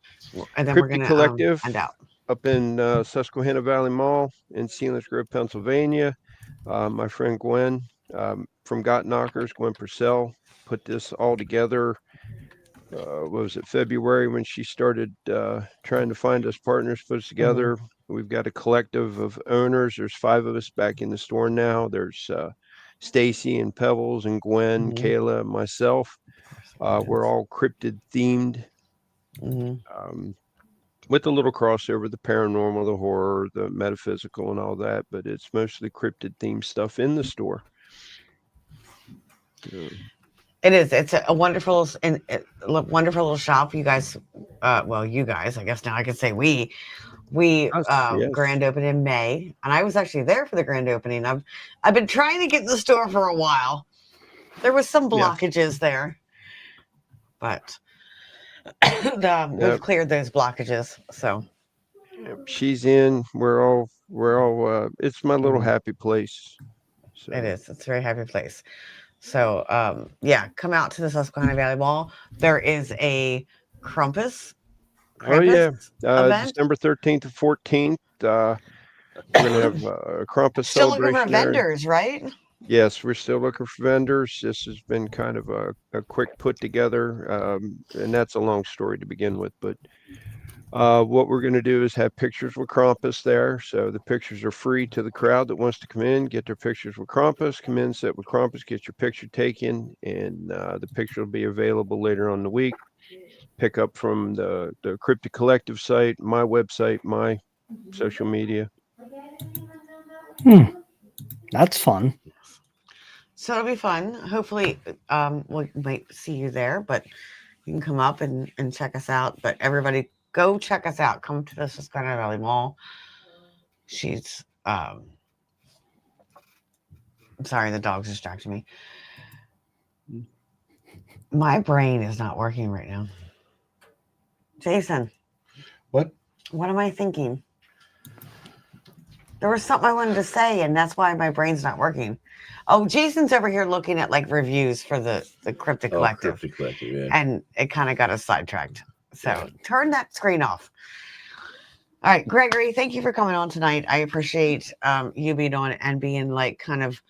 then we're Cryptid gonna Collective end out. up in Susquehanna Valley Mall in Selinsgrove, Pennsylvania. My friend Gwen from Got Knockers, Gwen Purcell, put this all together. What was it, February, when she started trying to find us partners, put us together. We've got a collective of owners. There's 5 of us back in the store now. There's Stacy and Pebbles and Gwen, Kayla, and myself. We're all cryptid themed. With a little crossover, the paranormal, the horror, the metaphysical, and all that, but it's mostly cryptid themed stuff in the store. It is. It's a wonderful and wonderful little shop. You guys, you guys, I guess now I can say we grand opened in May, and I was actually there for the grand opening. I've been trying to get in the store for a while. There was some blockages there, but we've cleared those blockages. So she's in. We're all. It's my little happy place. So. It is. It's a very happy place. So come out to the Susquehanna Valley Mall. There is a Krampus event. December 13th to 14th. We're gonna have a Krampus still celebration. Looking for vendors, right? Yes, we're still looking for vendors. This has been kind of a quick put together, and that's a long story to begin with. But what we're going to do is have pictures with Krampus there. So the pictures are free to the crowd that wants to come in, get their pictures with Krampus, come in, sit with Krampus, get your picture taken, and the picture will be available later on in the week. Pick up from the Cryptid Collective site, my website, my social media. That's fun. So it'll be fun. Hopefully, we might see you there, but you can come up and check us out. But everybody, go check us out. Come to the Susquehanna Valley Mall. She's, I'm sorry, the dog's distracting me. My brain is not working right now. Jason. What? What am I thinking? There was something I wanted to say, and that's why my brain's not working. Oh, Jason's over here looking at like reviews for the Cryptid Collective. Cryptid Collective, yeah. And it kind of got us sidetracked. So turn that screen off. All right, Gregory, thank you for coming on tonight. I appreciate you being on and being like kind of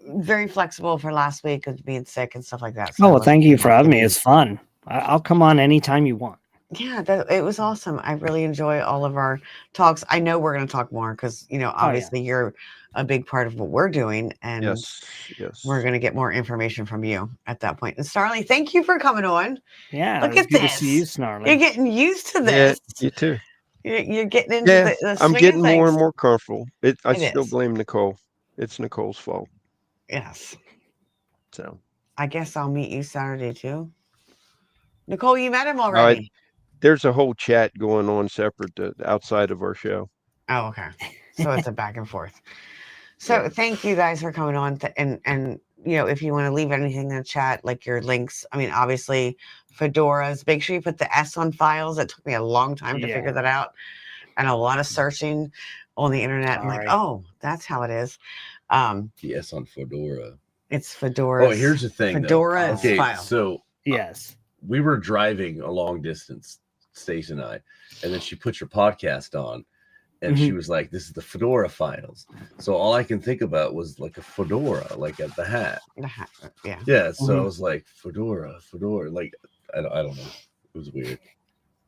very flexible for last week of being sick and stuff like that. So thank you for having me. It's fun. I'll come on anytime you want. Yeah, it was awesome. I really enjoy all of our talks. I know we're going to talk more because, obviously you're a big part of what we're doing. And yes. We're going to get more information from you at that point. And Snarly, thank you for coming on. Yeah. Look at this. To see you, Snarly. You're getting used to this. Yeah, you too. You're getting into the I'm getting more and more comfortable. I still blame Nicole. It's Nicole's fault. Yes. So I guess I'll meet you Saturday too. Nicole, you met him already. There's a whole chat going on separate outside of our show. Oh, okay. So it's a back and forth. So thank you guys for coming on. And if you want to leave anything in the chat, like your links, I mean, obviously Fedora's, make sure you put the S on files. It took me a long time to figure that out. And a lot of searching on the internet. I'm like, oh, that's how it is. The S on Fedora. It's Fedora. Oh, here's the thing. Fedora is file. So yes, we were driving a long distance, Stacey and I, and then she put your podcast on, and she was like, "This is the Fedora files." So all I can think about was like a fedora, like at the hat. The hat, yeah. Yeah. So I was like, Fedora, like I don't know. It was weird.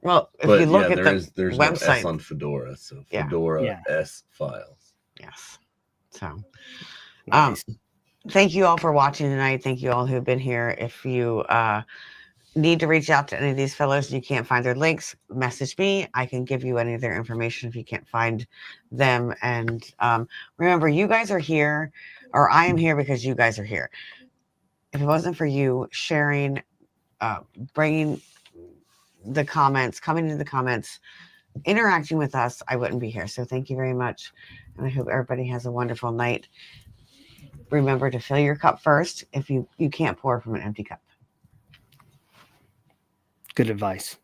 Well, if But you look at there's the no S website, on Fedora, so Yeah. Fedora Yeah. S files. yes. So, Nice. thank you all for watching tonight. Thank you all who've been here. If you need to reach out to any of these fellows and you can't find their links, message me. I can give you any of their information if you can't find them. And remember, you guys are here, or I am here because you guys are here. If it wasn't for you sharing, bringing the comments, coming into the comments, interacting with us, I wouldn't be here. So thank you very much. And I hope everybody has a wonderful night. Remember to fill your cup first. If you can't pour from an empty cup. Good advice.